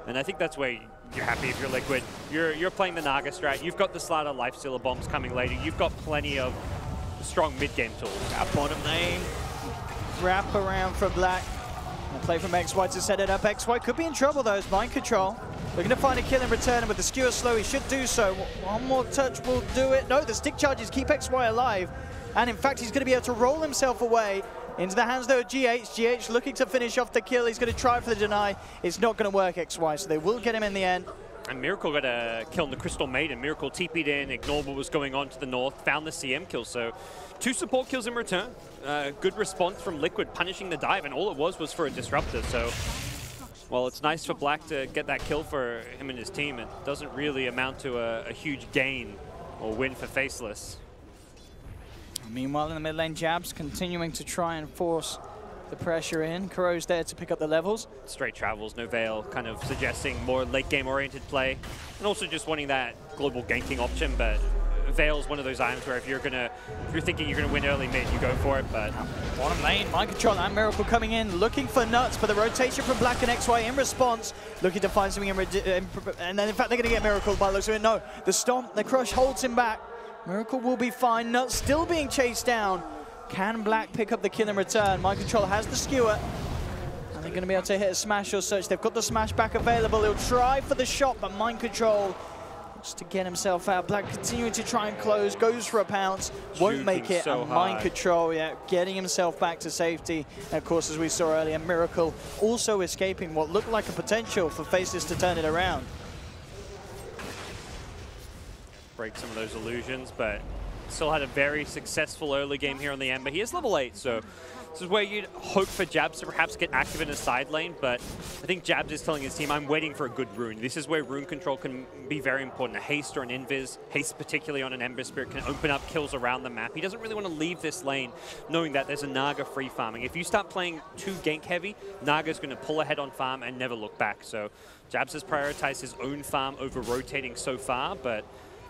And I think that's where you're happy if you're Liquid. You're playing the Naga strat. You've got the Slaughter Lifestealer bombs coming later. You've got plenty of strong mid-game tools. At bottom lane, wrap around from Black. And play from XY to set it up. XY could be in trouble though, it's Mind Control. Looking to find a kill in return, and with the skewer slow, he should do so. One more touch will do it. No, the stick charges keep XY alive. And in fact, he's going to be able to roll himself away into the hands though of GH. GH looking to finish off the kill. He's going to try for the deny. It's not going to work, XY, so they will get him in the end. And Miracle got a kill on the Crystal Maiden. Miracle TP'd in, ignored what was going on to the north, found the CM kill. So 2 support kills in return. Good response from Liquid, punishing the dive, and all it was for a Disruptor. So, well, it's nice for Black to get that kill for him and his team. It doesn't really amount to a huge gain or win for Faceless. Meanwhile, in the mid lane, Jabs continuing to try and force the pressure in. Kuro's there to pick up the levels. Straight travels, no Veil, kind of suggesting more late game oriented play, and also just wanting that global ganking option. But Veil's one of those items where if you're thinking you're gonna win early mid, you go for it. But bottom lane, Mind Control and Miracle coming in, looking for Nuts, but the rotation from Black and XY in response, looking to find something and then in fact they're gonna get Miracle by the looks of it. No, the stomp, the crush holds him back. Miracle will be fine. Nuts still being chased down. Can Black pick up the kill in return? Mind Control has the skewer. And they're going to be able to hit a smash or such. They've got the smash back available. He'll try for the shot, but Mind Control looks to get himself out. Black continuing to try and close, goes for a pounce, won't make it. So and Mind Control, getting himself back to safety. And of course, as we saw earlier, Miracle also escaping what looked like a potential for Faceless to turn it around. Break some of those illusions, but still had a very successful early game here on the Ember. He is level 8, so This is where you'd hope for Jabs to perhaps get active in a side lane, but I think Jabs is telling his team, I'm waiting for a good rune. This is where rune control can be very important. A haste or an invis, haste particularly on an Ember Spirit, can open up kills around the map. He doesn't really want to leave this lane knowing that there's a Naga free farming. If you start playing too gank heavy, Naga's going to pull ahead on farm and never look back. So Jabs has prioritized his own farm over rotating so far, but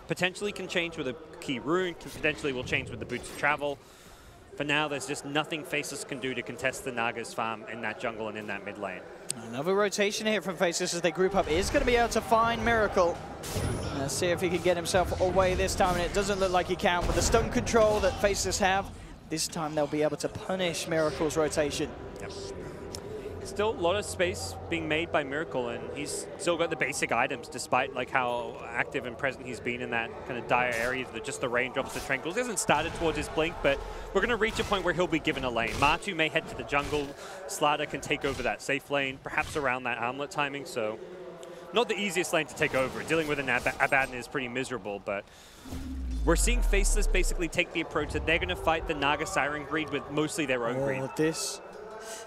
potentially can change with a key rune, potentially will change with the boots of travel. For now, there's just nothing Faceless can do to contest the Naga's farm in that jungle and in that mid lane. Another rotation here from Faceless as they group up. Is going to be able to find Miracle. Let's see if he can get himself away this time, and it doesn't look like he can. With the stun control that Faceless have, this time they'll be able to punish Miracle's rotation. Yep. Still a lot of space being made by Miracle, and he's still got the basic items despite like how active and present he's been in that kind of dire area, just the raindrops, the tranquils. He hasn't started towards his blink, but we're going to reach a point where he'll be given a lane. Matu may head to the jungle, Slada can take over that safe lane, perhaps around that armlet timing, so not the easiest lane to take over. Dealing with an Abaddon is pretty miserable, but we're seeing Faceless basically take the approach that they're going to fight the Naga Siren greed with mostly their own greed.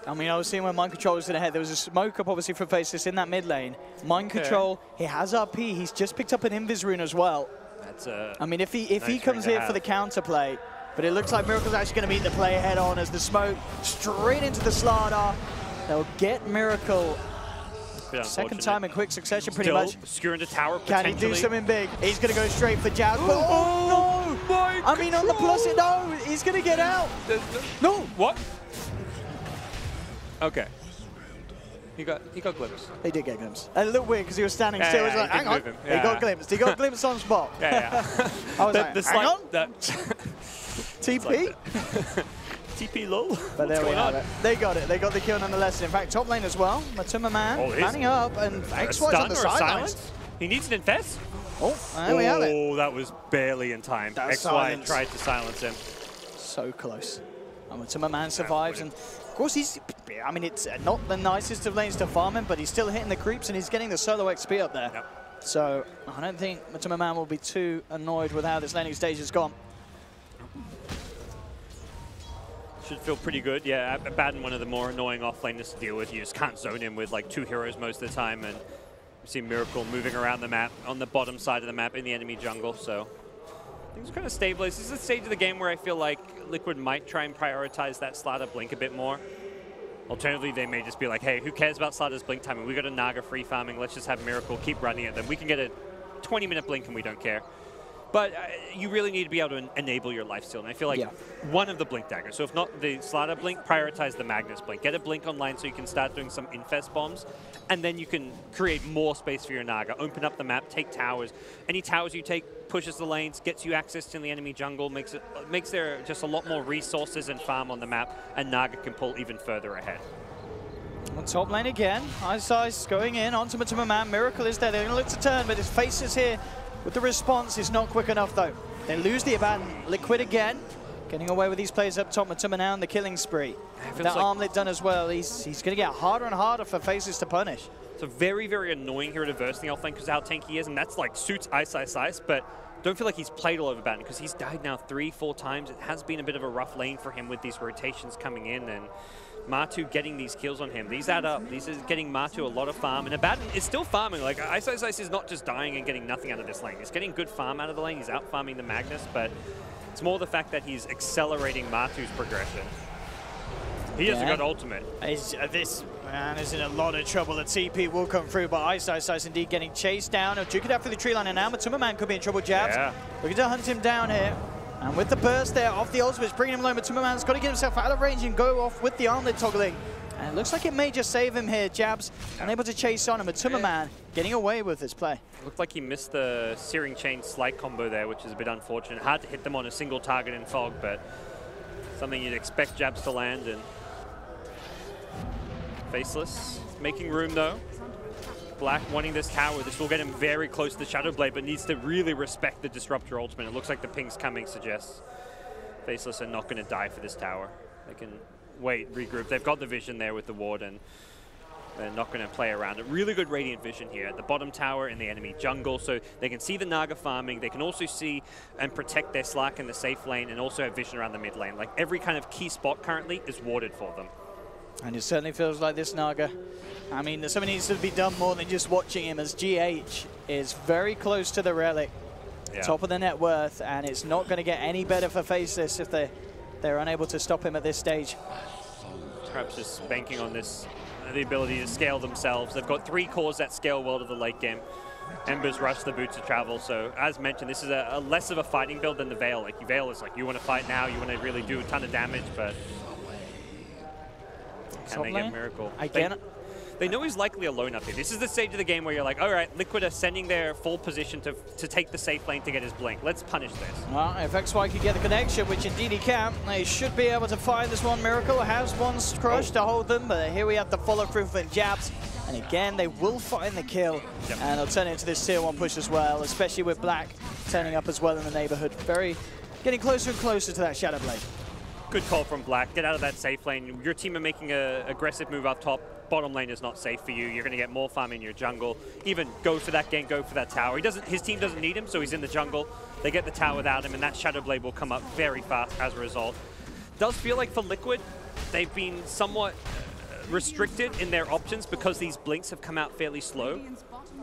I mean, I was seeing when Mind Control was in the head. There was a smoke up, obviously, for Faceless in that mid lane. Mind Control, he has RP. He's just picked up an Invis rune as well. That's I mean, if he comes here for the counterplay, but it looks like Miracle's actually going to meet the play head on as the smoke straight into the Slada. They'll get Miracle. Second time in quick succession, pretty much. Skewering the tower, Can he do something big? He's going to go straight for Jab. Oh, no! I mean, on the plus, no! He's going to get out. No! What? Okay. He got glimpsed. He did get glimpsed. A little weird because he was standing still. He was like, hang on. He got glimpsed. He got glimpsed on spot. Yeah. I was like, hang on. TP? TP lol. But there we have it. They got it. They got the kill nonetheless. In fact, top lane as well. Matuma Man panning up and X-Wise on the sidelines. He needs an infest. Oh, there we have it. Oh, that was barely in time. X-Y tried to silence him. So close. And Matuma Man survives, and of course I mean, it's not the nicest of lanes to farm him, but he's still hitting the creeps and he's getting the solo XP up there. Yep. So I don't think Matuma Man will be too annoyed with how this laning stage has gone. Should feel pretty good. Yeah, Abaddon, one of the more annoying offlaners to deal with. You just can't zone him with like 2 heroes most of the time, and you see Miracle moving around the map on the bottom side of the map in the enemy jungle. So things are kind of stabilized. This is a stage of the game where I feel like Liquid might try and prioritize that Slada blink a bit more. Alternatively, they may just be like, hey, who cares about Slada's blink timing? We got a Naga free farming. Let's just have Miracle keep running at them. We can get a 20-minute blink and we don't care. But you really need to be able to enable your lifesteal. And I feel like one of the blink daggers. So if not the Slada blink, prioritize the Magnus blink. Get a blink online so you can start doing some infest bombs. And then you can create more space for your Naga. Open up the map, take towers. Any towers you take pushes the lanes, gets you access to the enemy jungle, makes there just a lot more resources and farm on the map. And Naga can pull even further ahead. On top lane again. Ice going in onto Matuma Man. Miracle is there. They're going to look to turn, but his face is here. With the response, is not quick enough, though. They lose the Abaddon. Liquid again. Getting away with these plays up top. Matuma now on the killing spree. That armlet done as well. He's going to get harder and harder for Faces to punish. It's a very, very annoying hero to verse in the offlane because how tanky he is, and that's like suits Ice, but don't feel like he's played a lot of Abaddon because he's died now 3-4 times. It has been a bit of a rough lane for him with these rotations coming in, and Matu getting these kills on him. These add up. These is getting Matu a lot of farm, and Abaddon is still farming. Like, Ice is not just dying and getting nothing out of this lane. He's getting good farm out of the lane. He's out farming the Magnus, but it's more the fact that he's accelerating Matu's progression. He hasn't got ultimate. This man is in a lot of trouble. The TP will come through, but Ice indeed getting chased down. He'll juke it out for the tree line, and now Matuma Man could be in trouble. Jabs looking to hunt him down here. And with the burst there off the ultimate, bringing him low, Matuma Man's got to get himself out of range and go off with the armlet toggling. And it looks like it may just save him here. Jabs unable to chase on, and Matuma Man getting away with this play. Looked like he missed the Searing Chain Slight combo there, which is a bit unfortunate. Hard to hit them on a single target in Fog, but something you'd expect Jabs to land. And Faceless making room, though. Black wanting this tower. This will get him very close to the Shadow Blade, but needs to really respect the Disruptor ultimate. It looks like the ping's coming suggests Faceless are not going to die for this tower. They can wait, regroup. They've got the vision there with the ward, and They're not going to play around it. Really good Radiant vision here at the bottom tower in the enemy jungle, so they can see the Naga farming. They can also see and protect their Slack in the safe lane, and also have vision around the mid lane. Like, every kind of key spot currently is warded for them. And it certainly feels like this Naga. I mean, something needs to be done more than just watching him, as GH is very close to the relic, top of the net worth, and it's not going to get any better for Faceless if they're unable to stop him at this stage. Perhaps just banking on this, the ability to scale themselves. They've got 3 cores that scale well to the late game. Ember's rush the Boots of Travel, so as mentioned, this is a less of a fighting build than the Veil. Like, Veil is like, you want to fight now, you want to really do a ton of damage, but can they get Miracle? Again, they know he's likely alone up here. This is the stage of the game where you're like, all right, Liquid are sending their full position to take the safe lane to get his blink. Let's punish this. Well, if XY can get the connection, which indeed he can, they should be able to find this one. Miracle has one crush to hold them, but here we have the follow through from jabs. And again, they will find the kill, and they'll turn it into this tier 1 push as well, especially with Black turning up as well in the neighborhood. Getting closer and closer to that Shadow Blade. Good call from Black. Get out of that safe lane. Your team are making an aggressive move up top. Bottom lane is not safe for you. You're going to get more farm in your jungle. Even go for that gank, go for that tower. His team doesn't need him, so he's in the jungle. They get the tower without him, and that Shadow Blade will come up very fast as a result. Does feel like for Liquid, they've been somewhat restricted in their options because these blinks have come out fairly slow.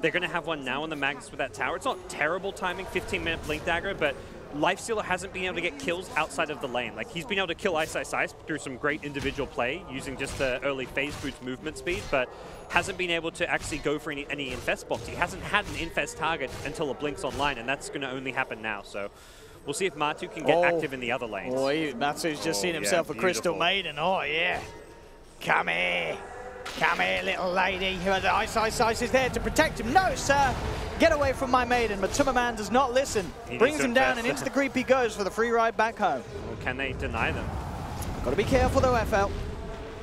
They're going to have one now on the Magnus with that tower. It's not terrible timing, 15-minute blink dagger, but Lifestealer hasn't been able to get kills outside of the lane. Like, he's been able to kill Ice through some great individual play using just the early phase boost movement speed, but hasn't been able to actually go for any infest box. He hasn't had an infest target until it blinks online, and that's going to only happen now. So we'll see if Matu can get active in the other lanes. Matu's just seen himself a Crystal Maiden. Oh, yeah. Come here. Come here, little lady. Who has the Ice is there to protect him. No, sir. Get away from my maiden. But Tummerman does not listen. Brings him down, and into the creep he goes for the free ride back home. Well, can they deny them? Got to be careful, though, FL.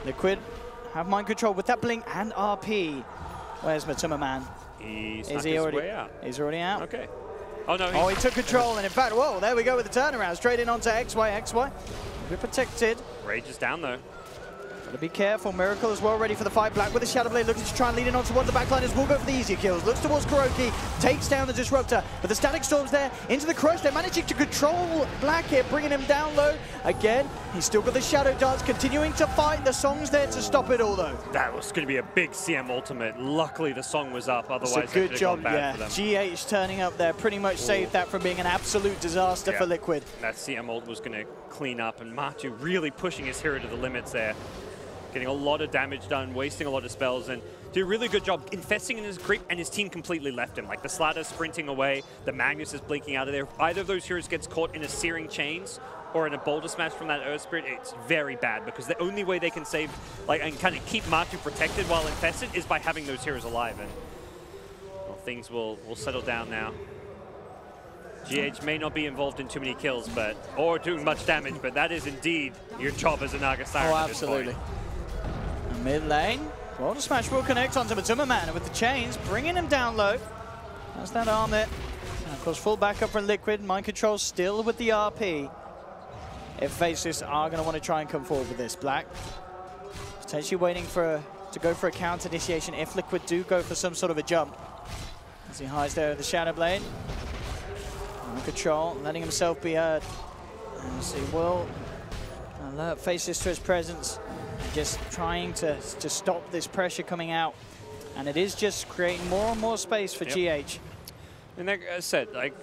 Liquid have mind control with that blink and RP. Where's Matummerman? Is he already way out? He's already out. Okay. Oh, no. Oh, he took control, and in fact, whoa, there we go with the turnaround. Straight in onto XY. We're protected. Rage is down, though. Gotta be careful. Miracle as well, ready for the fight. Black with the Shadow Blade, looking to try and lead in onto one of the backliners. Will go for the easier kills. Looks towards Kuroki, takes down the Disruptor, but the Static Storm's there into the crush. They're managing to control Black here, bringing him down low. Again, he's still got the Shadow Darts, continuing to fight. The Song's there to stop it all, though. That was going to be a big CM ultimate. Luckily, the Song was up. Otherwise, it's a good job, bad for them. GH turning up there pretty much saved that from being an absolute disaster for Liquid. That CM ult was going to clean up, and Matu really pushing his hero to the limits there. Getting a lot of damage done, wasting a lot of spells, and do a really good job infesting in his creep, and his team completely left him. Like, the Slatter's sprinting away, the Magnus is blinking out of there. If either of those heroes gets caught in a Searing Chains or in a Boulder Smash from that Earth Spirit, it's very bad, because the only way they can save, like, and kind of keep Matu protected while infested is by having those heroes alive, and well, things will settle down now. GH may not be involved in too many kills, or doing much damage, but that is indeed your job as a Naga Siren. Oh, absolutely. Mid lane, Boulder Smash will connect onto Matummerman with the chains, bringing him down low. That's that arm there. And of course, full backup from Liquid. Mind control still with the RP. If Faceless are going to want to try and come forward with this. Black potentially waiting to go for a counter initiation if Liquid do go for some sort of a jump. As he hides there with the Shadow Blade. Mind control, letting himself be heard. As he will alert Faceless to his presence. Just trying to stop this pressure coming out. And it is just creating more and more space for GH. And like I said, like,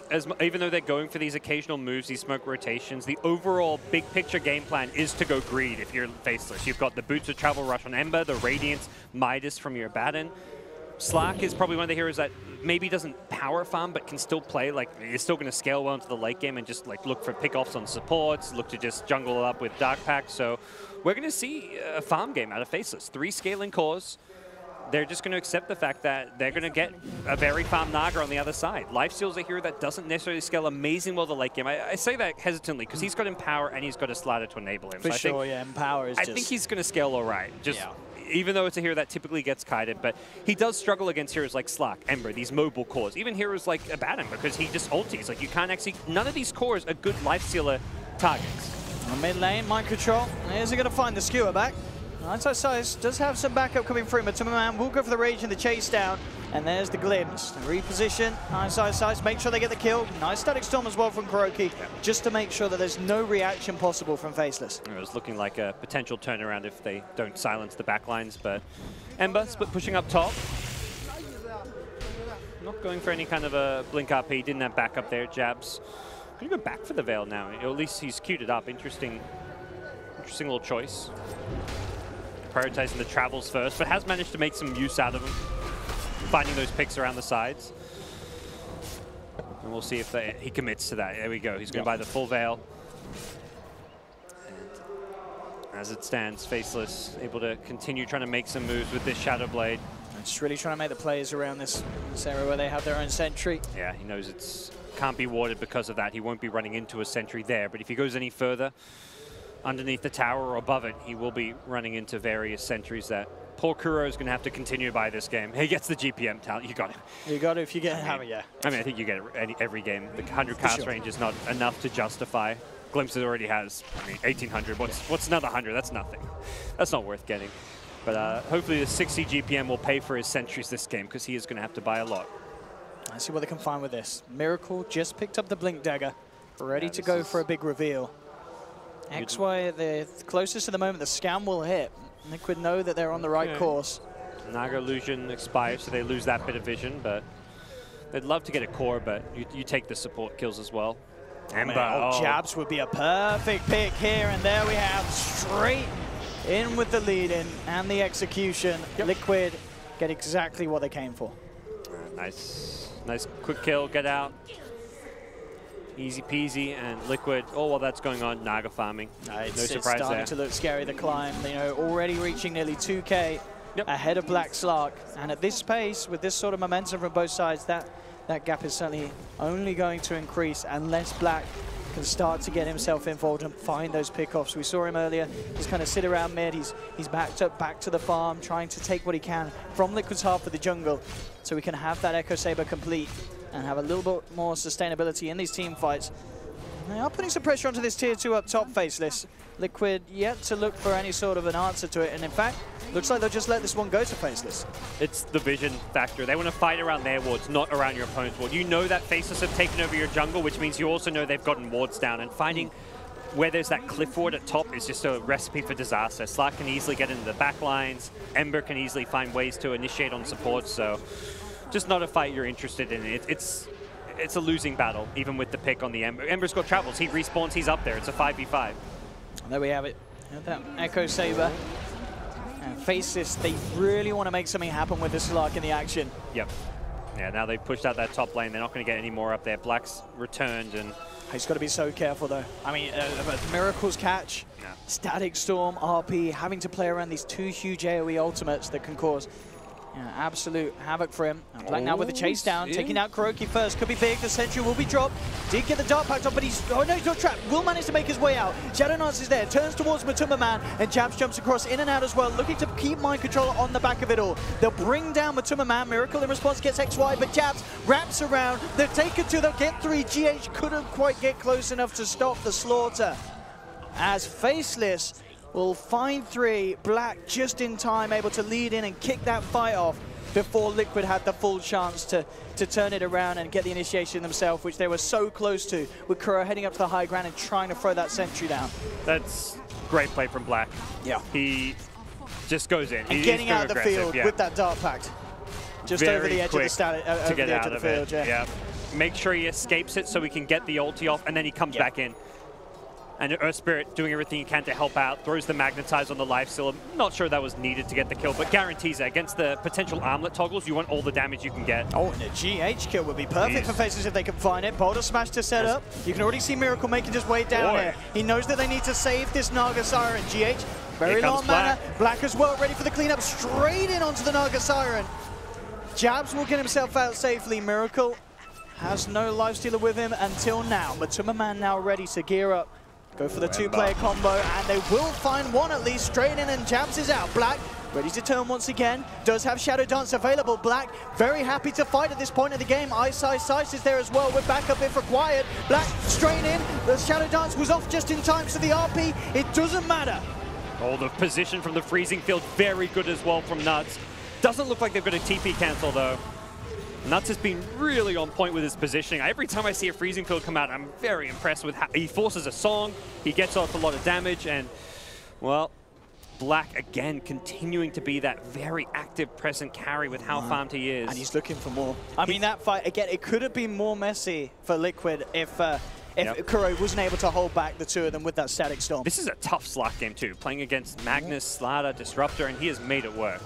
even though they're going for these occasional moves, these smoke rotations, the overall big picture game plan is to go greed if you're Faceless. You've got the Boots of Travel rush on Ember, the Radiance, Midas from your Abaddon. Slack is probably one of the heroes that maybe doesn't power farm, but can still play. Like, you're still going to scale well into the late game and just like look for pick-offs on supports, look to just jungle up with Dark Pack. So we're going to see a farm game out of Faceless. 3 scaling cores. They're just going to accept the fact that they're going to get a very farm Naga on the other side. Lifesteal's a hero that doesn't necessarily scale amazing well the late game. I say that hesitantly because he's got Empower and he's got a Slatter to enable him. For sure, yeah, Empower is I think he's going to scale all right. Even though it's a hero that typically gets kited, but he does struggle against heroes like Slack, Ember, these mobile cores, even heroes like Abaddon, because he just ultis. Like, you can't actually, none of these cores are good Lifestealer targets. On mid lane, mind control. Here's he going to find the skewer back. Size does have some backup coming through. Matuma will go for the rage and the chase down. And there's the glimpse. Reposition. Size. Make sure they get the kill. Nice static storm as well from KuroKy, just to make sure that there's no reaction possible from Faceless. It was looking like a potential turnaround if they don't silence the backlines, but Ember split pushing up top. Not going for any kind of a blink RP. Didn't have backup there. Jabs. Going to go back for the Veil now. Or at least he's queued it up. Interesting little choice. Prioritizing the travels first, but has managed to make some use out of them. Finding those picks around the sides. And we'll see if he commits to that. There we go. He's going to buy the full Veil. And as it stands, Faceless able to continue trying to make some moves with this Shadow Blade. Just really trying to make the plays around this area where they have their own sentry. Yeah, he knows can't be warded because of that. He won't be running into a sentry there, but if he goes any further underneath the tower or above it, he will be running into various sentries that poor Kuro is going to have to continue to buy this game. He gets the GPM talent. You got it. You got it if you get hammer, yeah. I mean, I think you get it every game. The 100 cast range is not enough to justify. Glimpses already has, 1,800. What's another 100? That's nothing. That's not worth getting. But hopefully the 60 GPM will pay for his sentries this game, because he is going to have to buy a lot. Let's see what they can find with this. Miracle just picked up the Blink Dagger, ready to go for a big reveal. XY, the closest to the moment the scam will hit. Liquid know that they're on the right course. Naga illusion expires, so they lose that bit of vision, but they'd love to get a core, but you take the support kills as well. Ember, Jabs would be a perfect pick here, and there we have straight in with the lead-in and the execution. Yep. Liquid get exactly what they came for. Nice quick kill, get out. Easy peasy, and Liquid, while that's going on, Naga farming. No surprise there. It's starting to look scary, the climb. Already reaching nearly 2K ahead of Black Slark. And at this pace, with this sort of momentum from both sides, that gap is certainly only going to increase unless Black can start to get himself involved and find those pickoffs. We saw him earlier, just kind of sit around mid. He's backed up back to the farm, trying to take what he can from Liquid's half of the jungle, so we can have that Echo Saber complete and have a little bit more sustainability in these team fights. They are putting some pressure onto this tier 2 up top, Faceless. Liquid yet to look for any sort of an answer to it, and in fact, looks like they'll just let this one go to Faceless. It's the vision factor. They want to fight around their wards, not around your opponent's ward. You know that Faceless have taken over your jungle, which means you also know they've gotten wards down, and finding where there's that cliff ward at top is just a recipe for disaster. Slark can easily get into the back lines. Ember can easily find ways to initiate on support, so just not a fight you're interested in. It's a losing battle, even with the pick on the Ember. Ember's got travels. He respawns. He's up there. It's a 5v5. There we have it. That Echo Saber. And Faceless, they really want to make something happen with this Slark in the action. Yep. Yeah, now they've pushed out that top lane. They're not going to get any more up there. Black's returned, and he's got to be so careful, though. I mean, Miracle's catch, Static Storm, RP, having to play around these two huge AoE ultimates that can cause absolute havoc for him. And Black now with the chase down, taking out KuroKy first. Could be big. The sentry will be dropped. Did get the dart packed up, but he's no, he's not trapped. Will manage to make his way out. Shadow Dance is there, turns towards Matuma Man, and Jabs jumps across in and out as well, looking to keep mind control on the back of it all. They'll bring down Matuma Man. Miracle in response gets XY, but Jabs wraps around. They'll take it 2, they'll get 3. GH couldn't quite get close enough to stop the slaughter. As Faceless will find 3, Black just in time, able to lead in and kick that fight off before Liquid had the full chance to turn it around and get the initiation themselves, which they were so close to, with Kuro heading up to the high ground and trying to throw that sentry down. That's great play from Black. Yeah. He just goes in. And getting out of the field with that dart pact. Just over the edge of the field, yeah. Make sure he escapes it so we can get the ulti off, and then he comes back in. And Earth Spirit doing everything he can to help out, throws the Magnetize on the Lifesteal. I'm not sure that was needed to get the kill, but guarantees it. Against the potential armlet toggles, you want all the damage you can get. Oh, and a GH kill would be perfect for Faceless if they can find it. Boulder Smash to set up. You can already see Miracle making his way down here. He knows that they need to save this Naga Siren. GH, very long mana. Black as well, ready for the cleanup. Straight in onto the Naga Siren. Jabs will get himself out safely. Miracle has no Lifestealer with him until now. Matuma Man now ready to gear up. Go for the 2-player combo, and they will find one at least. Straight in, and Jabs is out. Black ready to turn once again. Does have Shadow Dance available. Black very happy to fight at this point of the game. Ice is there as well with backup if required. Black straight in. The Shadow Dance was off just in time, so the RP, it doesn't matter. Oh, the position from the freezing field, very good as well from Nuts. Doesn't look like they've got a TP cancel, though. Nuts has been really on point with his positioning. Every time I see a freezing field come out, I'm very impressed with how he forces a song, he gets off a lot of damage, and, well, Black, again, continuing to be that very active, present carry with how farmed he is. And he's looking for more. I mean, that fight, again, it could have been more messy for Liquid if Kuro wasn't able to hold back the two of them with that static storm. This is a tough Slack game, too, playing against Magnus, Slaughter, Disruptor, and he has made it work.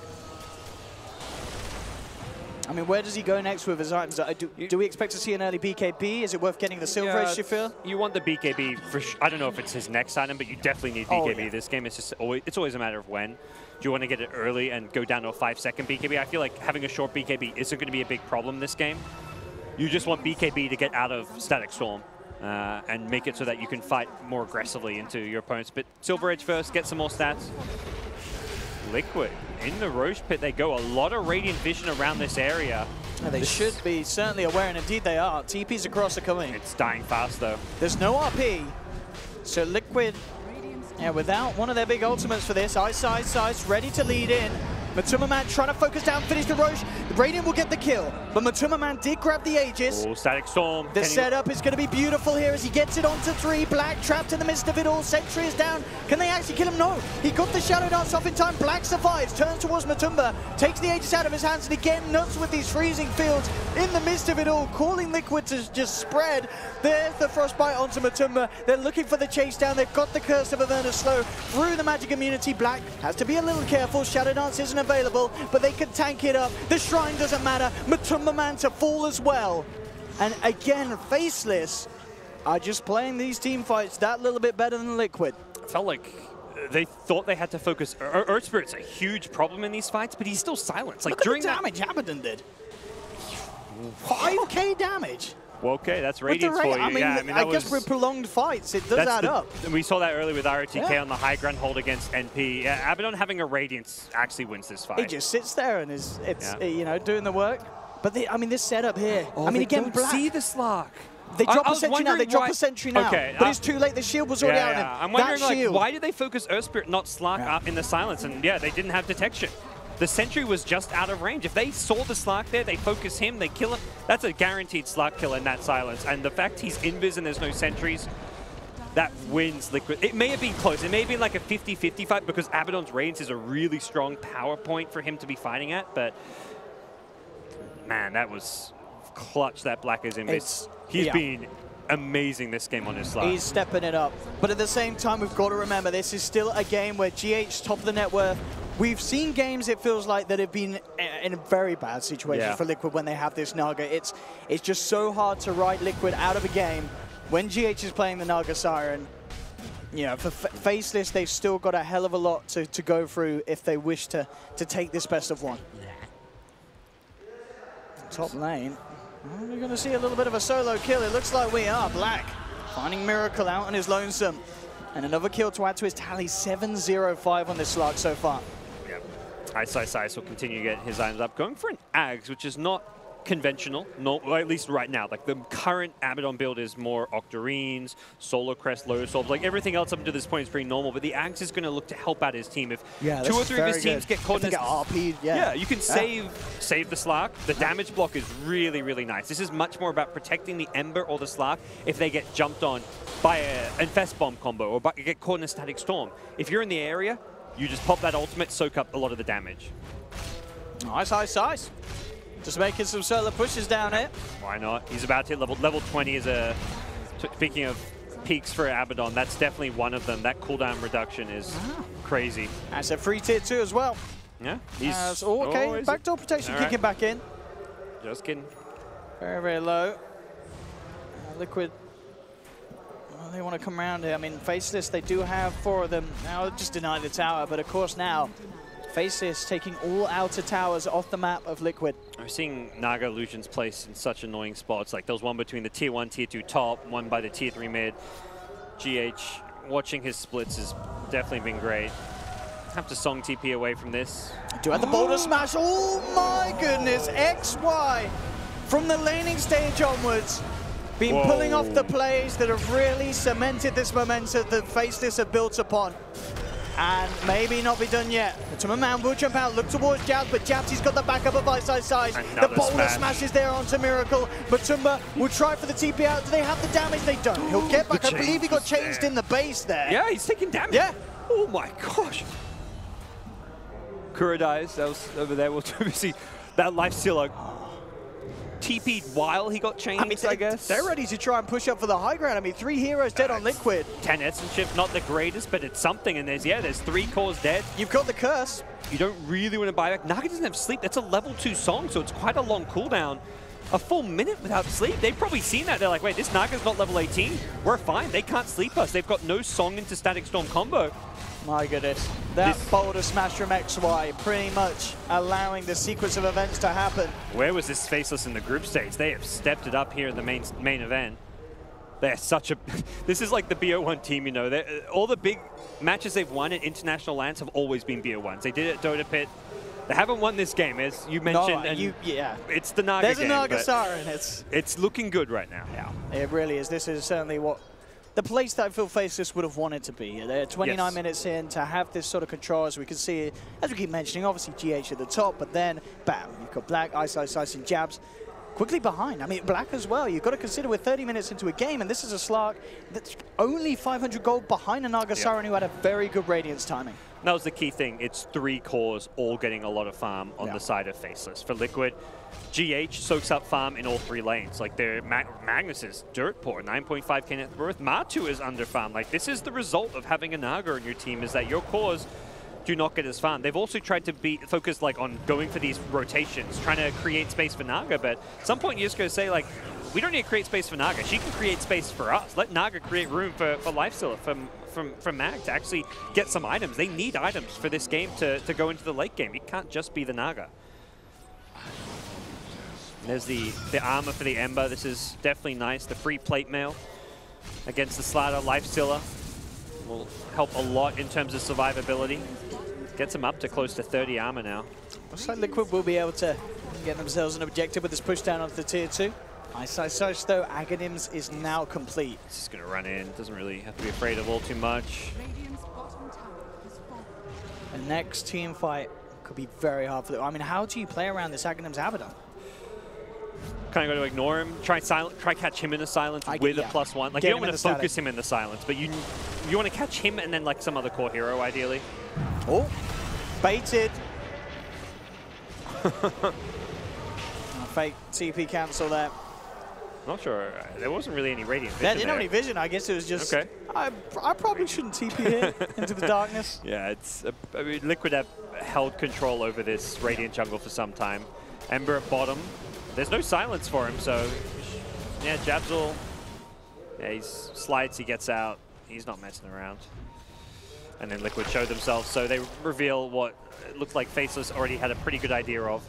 I mean, where does he go next with his items? Do we expect to see an early BKB? Is it worth getting the Silver Edge, you feel? You want the BKB for I don't know if it's his next item, but you definitely need BKB. This game is just it's always a matter of when. Do you want to get it early and go down to a 5-second BKB? I feel like having a short BKB isn't going to be a big problem this game. You just want BKB to get out of Static Storm and make it so that you can fight more aggressively into your opponents. But Silver Edge first, get some more stats. Liquid in the Roche pit, they go. A lot of Radiant Vision around this area. Yeah, they should be certainly aware, and indeed they are. TPs across are coming. It's dying fast, though. There's no RP, so Liquid, without one of their big ultimates for this, Ice, ready to lead in. Matuma Man trying to focus down, finish the Roche. The Radiant will get the kill, but Matuma Man did grab the Aegis. Oh, Static Storm. The setup is going to be beautiful here as he gets it onto 3. Black trapped in the midst of it all. Sentry is down. Can they actually kill him? No. He got the Shadow Dance off in time. Black survives, turns towards Matumba, takes the Aegis out of his hands, and again, Nuts with these freezing fields in the midst of it all, calling Liquid to just spread. There's the Frostbite onto Matumba. They're looking for the chase down. They've got the Curse of Averna Slow through the magic immunity. Black has to be a little careful. Shadow Dance isn't available, but they can tank it up. The Shrine doesn't matter. Matumba Man to fall as well. And again, Faceless are just playing these team fights that little bit better than Liquid. It felt like they thought they had to focus. Earth Spirit's a huge problem in these fights, but he's still silenced. Like, look during at the damage Abaddon did. 5k damage. Well, okay, that's Radiance for you. I mean, yeah, I guess with prolonged fights, it does add up. And we saw that earlier with ROTK on the high ground hold against NP. Yeah, Abaddon having a Radiance actually wins this fight. He just sits there and is, you know, doing the work. But I mean, this setup here. I mean, again, Black. See the Slack. They drop a sentry now. They drop a sentry now. Okay, but it's too late. The shield was already out. I'm wondering, like, why did they focus Earth Spirit, not Slack, up in the silence? And yeah, they didn't have detection. The sentry was just out of range. If they saw the Slack there, they focus him, they kill him. That's a guaranteed Slack kill in that silence. And the fact he's invis and there's no sentries, that wins Liquid. It may have been close. It may have been like a 50-50 fight because Abaddon's Radiance is a really strong power point for him to be fighting at. But man, that was clutch that Black is invis. He's been amazing this game on his Slack. He's stepping it up. But at the same time, we've got to remember, this is still a game where GH, top of the net worth. We've seen games, it feels like, that have been in a very bad situation for Liquid when they have this Naga. It's just so hard to write Liquid out of a game when GH is playing the Naga Siren. You know, for Faceless, they've still got a hell of a lot to go through if they wish to take this best of one. Top lane. We're going to see a little bit of a solo kill. It looks like we are. Black finding Miracle out on his lonesome. And another kill to add to his tally. 7-0-5 on this slug so far. Ice will continue to get his items up. Going for an Ags, which is not conventional, or at least right now. Like, the current Abaddon build is more Octarines, Solar Crest, Low Souls. Like, everything else up to this point is pretty normal, but the Ags is going to look to help out his team. If 2 or 3 of his teams get caught in this, RP'd, you can save the Slack. The damage block is really, really nice. This is much more about protecting the Ember or the Slack if they get jumped on by an Infest Bomb combo or get caught in a Static Storm. If you're in the area, you just pop that ultimate, soak up a lot of the damage. Ice. Just making some solo pushes down here. Why not? He's about to hit level 20 is a... Speaking of peaks for Abaddon, that's definitely one of them. That cooldown reduction is crazy. That's a free tier 2 as well. Yeah. He's okay. Backdoor protection kicking back in. Just kidding. Very, very low. Liquid. Well, they want to come around here. I mean, Faceless, they do have 4 of them. Now, just deny the tower, but of course now, Faceless taking all outer towers off the map of Liquid. I'm seeing Naga Illusions placed in such annoying spots. Like, there was one between the tier 1, tier 2 top, one by the tier 3 mid. GH, watching his splits has definitely been great. Have to Song TP away from this. Do have the boulder smash. Oh my goodness, XY from the laning stage onwards. Been pulling off the plays that have really cemented this momentum that Faceless have built upon. and maybe not be done yet. The Tumma Man will jump out, look towards Jabs, but Jabs, he's got the backup of Ice. The boulder smashes there onto Miracle, but Tumba will try for the TP out. Do they have the damage? They don't. He'll get back. I believe he got changed in the base there. Yeah, he's taking damage. Yeah. Oh my gosh. Kura dies. That was over there. We'll see that life stealer TP'd while he got changed, I guess. They're ready to try and push up for the high ground. I mean, 3 heroes dead on Liquid. 10 essence shift, not the greatest, but it's something. And there's 3 cores dead. You've got the curse. You don't really want to buy back. Naga doesn't have sleep. That's a level 2 song, so it's quite a long cooldown. A full minute without sleep. They've probably seen that. They're like, wait, this Naga's not level 18. We're fine. They can't sleep us. They've got no song into Static Storm combo. My goodness. That boulder smash from XY pretty much allowing the sequence of events to happen. Where was this Faceless in the group stage? They have stepped it up here in the main event. They're such a... This is like the Bo1 team, you know. All the big matches they've won in international lands have always been Bo1s. They did it at Dota Pit. They haven't won this game, as you mentioned. No, yeah. It's the Naga game. There's a Naga Siren. It's looking good right now. Yeah, it really is. This is certainly what... The place that I feel Faceless would have wanted to be. They're 29 minutes in to have this sort of control, as we can see, as we keep mentioning, obviously GH at the top, but then, bam, you've got Black, Ice, and Jabs quickly behind. I mean, Black as well. You've got to consider we're 30 minutes into a game, and this is a Slark that's only 500 gold behind a Naga Siren who had a very good Radiance timing. That was the key thing. It's 3 cores all getting a lot of farm on the side of Faceless. For Liquid, GH soaks up farm in all 3 lanes. Like, Magnus is dirt poor, 9.5k net worth. Matu is under farm. Like, this is the result of having a Naga in your team, is that your cores do not get as farm. They've also tried to be focused like on going for these rotations, trying to create space for Naga, but at some point you just go say, like, we don't need to create space for Naga. She can create space for us. Let Naga create room for Lifestealer, from Mag to actually get some items. They need items for this game to go into the late game. It can't just be the Naga. And there's the armor for the Ember. This is definitely nice. The free plate mail against the Slider Lifestealer will help a lot in terms of survivability. Gets him up to close to 30 armor now. Looks like Liquid will be able to get themselves an objective with this push down onto the tier 2. Ice though, Aghanims is now complete. It's just going to run in. Doesn't really have to be afraid of all too much. The next team fight could be very hard for them. I mean, how do you play around this Aghanims Abaddon? Kind of got to ignore him. Try catch him in the silence with a +1. Like, you don't want to focus him in the silence, but you want to catch him and then like some other core hero, ideally. Oh, baited. Fake TP cancel there. Not sure. There wasn't really any radiant vision. Yeah, didn't have any vision. I guess it was just. Okay. I probably shouldn't TP here into the darkness. Yeah, I mean, Liquid have held control over this Radiant jungle for some time. Ember at bottom. There's no silence for him, so yeah, Jabs will. Yeah, he slides, he gets out. He's not messing around. And then Liquid show themselves, so they reveal what it looked like Faceless already had a pretty good idea of.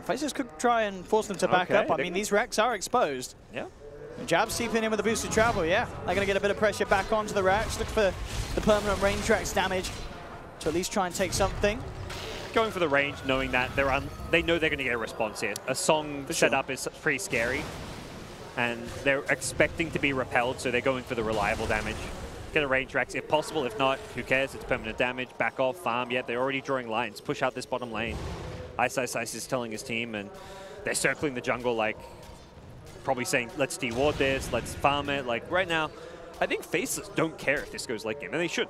Faceless could try and force them to back up. I mean, these racks are exposed. Yeah. Jabs seeping in with the boosted travel, yeah. They're going to get a bit of pressure back onto the racks. Look for the permanent range tracks damage to at least try and take something. Going for the range, knowing that they know they're going to get a response here. A song setup is pretty scary, and they're expecting to be repelled, so they're going for the reliable damage. Get a range tracks if possible. If not, who cares? It's permanent damage. Back off, farm. Yeah, they're already drawing lines. Push out this bottom lane. Ice is telling his team, and they're circling the jungle, like probably saying, let's deward this, let's farm it. Like right now, I think Faceless don't care if this goes late game, and they should.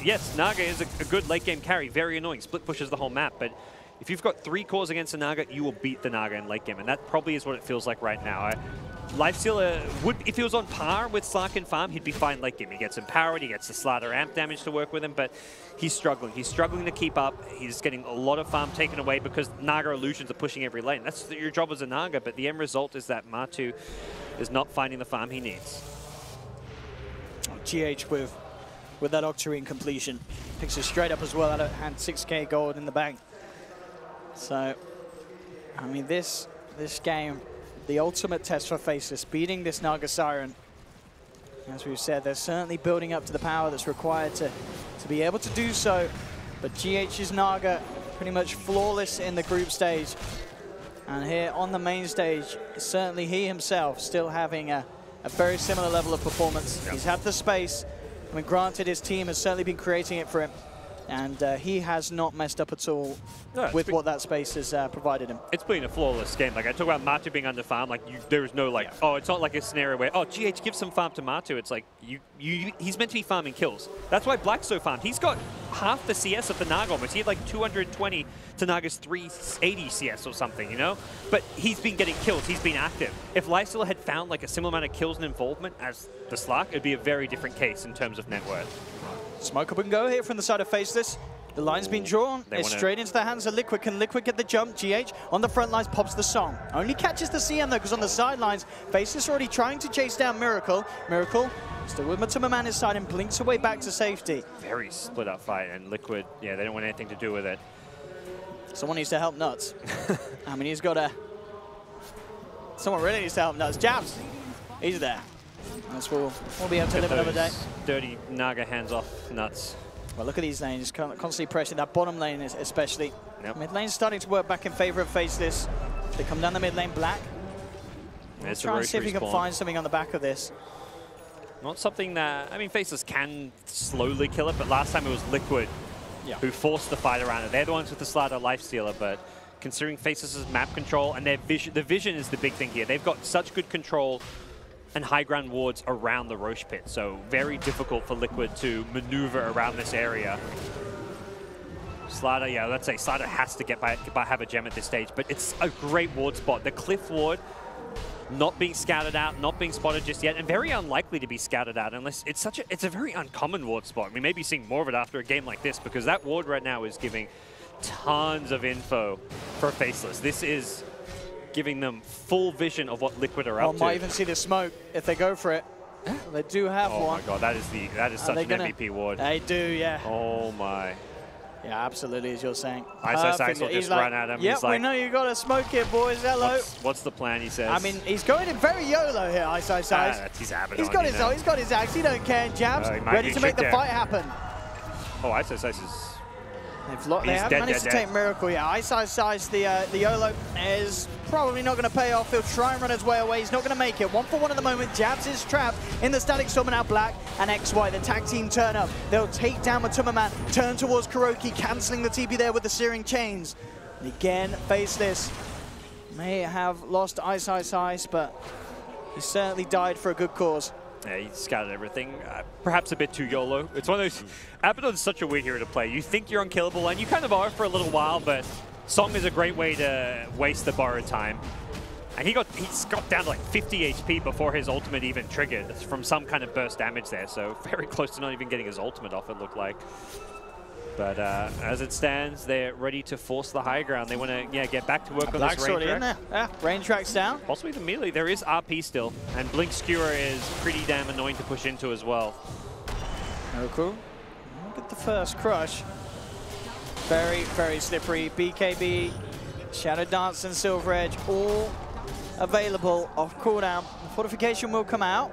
Yes, Naga is a good late game carry, very annoying. Split pushes the whole map, but if you've got 3 cores against a Naga, you will beat the Naga in late game, and that probably is what it feels like right now. Lifestealer would, if he was on par with Slark and farm, he'd be fine late game. He gets empowered, he gets the Slider amp damage to work with him, but he's struggling. He's struggling to keep up. He's getting a lot of farm taken away because Naga illusions are pushing every lane. That's your job as a Naga, but the end result is that Matu is not finding the farm he needs. GH with that Octarine completion. Picks it straight up as well out of hand, 6k gold in the bank. So, I mean, this game, the ultimate test for Faceless, beating this Naga Siren. As we've said, they're certainly building up to the power that's required to be able to do so. But GH's Naga pretty much flawless in the group stage. And here on the main stage, certainly he himself still having a very similar level of performance. Yep. He's had the space, I mean, granted, his team has certainly been creating it for him, and he has not messed up at all with what that space has provided him. It's been a flawless game. Like, I talk about Matu being under farm, like, there's no, like, oh, it's not like a scenario where, oh, GH, give some farm to Matu. It's like, he's meant to be farming kills. That's why Black's so farmed. He's got half the CS of the Naga almost. He had like 220 to Naga's 380 CS or something, you know? But he's been getting kills. He's been active. If Lifesteal had found like a similar amount of kills and involvement as the Slark, it'd be a very different case in terms of net worth. Smoke up and go here from the side of Faceless. The line's been drawn. It's straight into the hands of Liquid. Can Liquid get the jump? GH on the front lines pops the song. Only catches the CM though, because on the sidelines, Faceless already trying to chase down Miracle. Miracle still with Matuma Man his side and blinks away back to safety. Very split up fight, and Liquid, yeah, they don't want anything to do with it. Someone needs to help Nuts. I mean, he's got a... Someone really needs to help Nuts. Jabs, he's there. That's we'll be able to live another day. Dirty Naga hands off Nuts. Well, look at these lanes, constantly pressing that bottom lane especially. Yep. Mid lane's starting to work back in favor of Faceless. They come down the mid lane, Black. Let's try and see if we can find something on the back of this. Not something that, I mean, Faceless can slowly kill it, but last time it was Liquid who forced the fight around it. They're the ones with the Slider Life Stealer, but considering Faceless' map control and their vision, the vision is the big thing here. They've got such good control and high ground wards around the Roche pit, so very difficult for Liquid to maneuver around this area. Slider, yeah, let's say Slider has to have a gem at this stage, but it's a great ward spot. The Cliff ward not being scouted out, not being spotted just yet, and very unlikely to be scouted out unless it's a very uncommon ward spot. We may be seeing more of it after a game like this because that ward right now is giving tons of info for Faceless. This is giving them full vision of what Liquid are up to. Might even see the smoke if they go for it. They do have one. Oh my god, that is such an MVP ward. They do, yeah. Oh my. Yeah, absolutely, as you're saying. Ice will just run at him. Yep, he's like, we know you got to smoke it, boys. Hello. What's the plan, he says. I mean, he's going in very YOLO here, Ice. He's Abaddon. He's got his axe. He don't care. Jabs, ready to make the fight happen. Oh, Ice is... They have managed to take Miracle. Yeah, Ice, the YOLO is probably not going to pay off. He'll try and run his way away. He's not going to make it. 1-for-1 at the moment. Jabs is trapped in the Static Storm, and now Black and XY, the tag team turn up. They'll take down Matuma Man, turn towards Kuroki, cancelling the TP there with the Searing Chains. And again, Faceless may have lost Ice, but he certainly died for a good cause. Yeah, he scouted everything. Perhaps a bit too YOLO. It's one of those... Abaddon's such a weird hero to play. You think you're unkillable, and you kind of are for a little while, but Song is a great way to waste the borrowed time. And he's got down to like 50 HP before his ultimate even triggered from some kind of burst damage there, so very close to not even getting his ultimate off, it looked like. But as it stands, they're ready to force the high ground. They want to get back to work on this range in there. Yeah, range track's down. Possibly the melee. There is RP still, and Blink Skewer is pretty damn annoying to push into as well. Miracle. Look at the first crush. Very, very slippery. BKB, Shadow Dance, and Silver Edge all available off cooldown. The fortification will come out.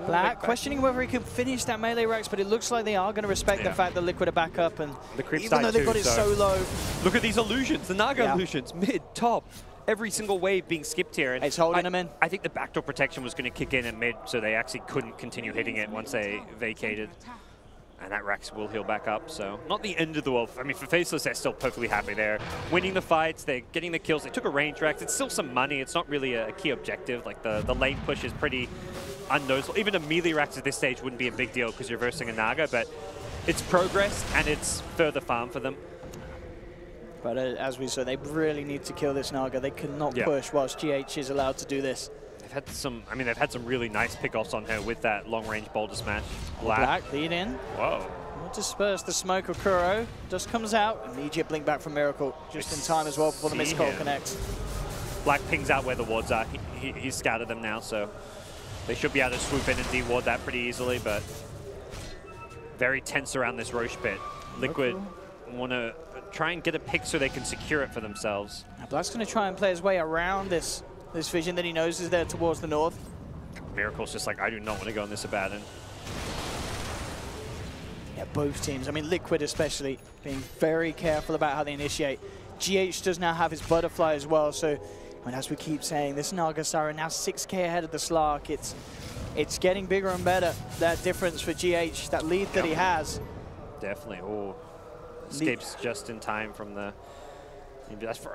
Black questioning whether he could finish that melee Rex, but it looks like they are going to respect the fact that Liquid are back up, and even though they've got it so low. Look at these illusions, the Naga illusions, mid, top, every single wave being skipped here. And it's holding them in. I think the backdoor protection was going to kick in at mid, so they actually couldn't continue hitting it once they vacated. And that Rex will heal back up, so not the end of the world. I mean, for Faceless, they're still perfectly happy. They're winning the fights, they're getting the kills. They took a range Rex. It's still some money. It's not really a key objective. Like, the lane push is pretty unnoticeable. Even a melee Rex at this stage wouldn't be a big deal because you're versing a Naga, but it's progress and it's further farm for them. But as we said, they really need to kill this Naga. They cannot push whilst GH is allowed to do this. They've had some really nice pickoffs on her with that long-range boulder smash. Black lead in. Whoa. We'll disperse the smoke of Kuro. Just comes out. Immediate blink back from Miracle. Just in time as well before the missed call connects. Black pings out where the wards are. He's scouted them now, so they should be able to swoop in and de-ward that pretty easily, but very tense around this Roche pit. Liquid want to try and get a pick so they can secure it for themselves. Now Black's going to try and play his way around this vision that he knows is there towards the north. Miracle's just like, I do not want to go on this Abaddon. Yeah, both teams. I mean, Liquid especially, being very careful about how they initiate. GH does now have his Butterfly as well, so I mean, as we keep saying, this Naga Siren now 6k ahead of the Slark. It's it's getting bigger and better, that difference for GH, that lead that he has. Definitely. Oh, escapes just in time from the...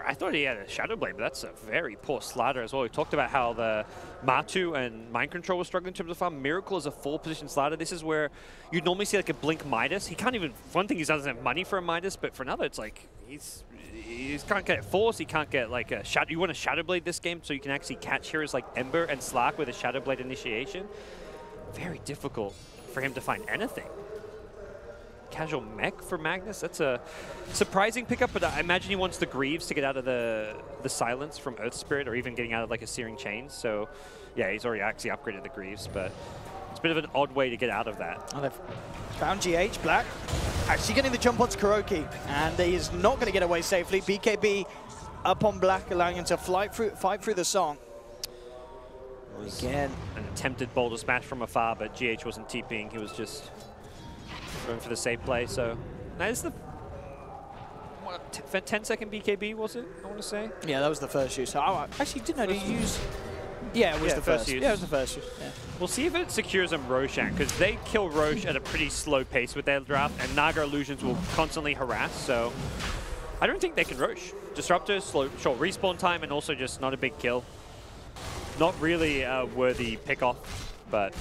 I thought he had a Shadow Blade, but that's a very poor slider as well. We talked about how the Matu and Mind Control were struggling in terms of farm. Miracle is a full-position slider. This is where you'd normally see like a Blink Midas. He can't even... One thing, he doesn't have money for a Midas, but for another, it's like he can't get Force. He can't get like a Shadow... You want a Shadow Blade this game so you can actually catch heroes like Ember and Slack with a Shadow Blade initiation. Very difficult for him to find anything. Casual mech for Magnus. That's a surprising pickup, but I imagine he wants the Greaves to get out of the silence from Earth Spirit, or even getting out of like a Searing Chains. So yeah, he's already actually upgraded the Greaves, but it's a bit of an odd way to get out of that. Oh, they've found GH. Black actually getting the jump onto Kuroki, and he is not going to get away safely. BKB up on Black, allowing him to fight through the song. Again, an attempted boulder smash from afar, but GH wasn't TPing. He was just going for the safe play. So that is the 10-second BKB, was it? I want to say. Yeah, that was the first use. Oh, actually, didn't know. Did you use? Yeah, it was the first use. Yeah, it was the first use. Yeah. We'll see if it secures him Roshan, because they kill Rosh at a pretty slow pace with their draft, and Naga Illusions will constantly harass. So I don't think they can Rosh. Disruptor, short respawn time, and also just not a big kill. Not really a worthy pick-off, but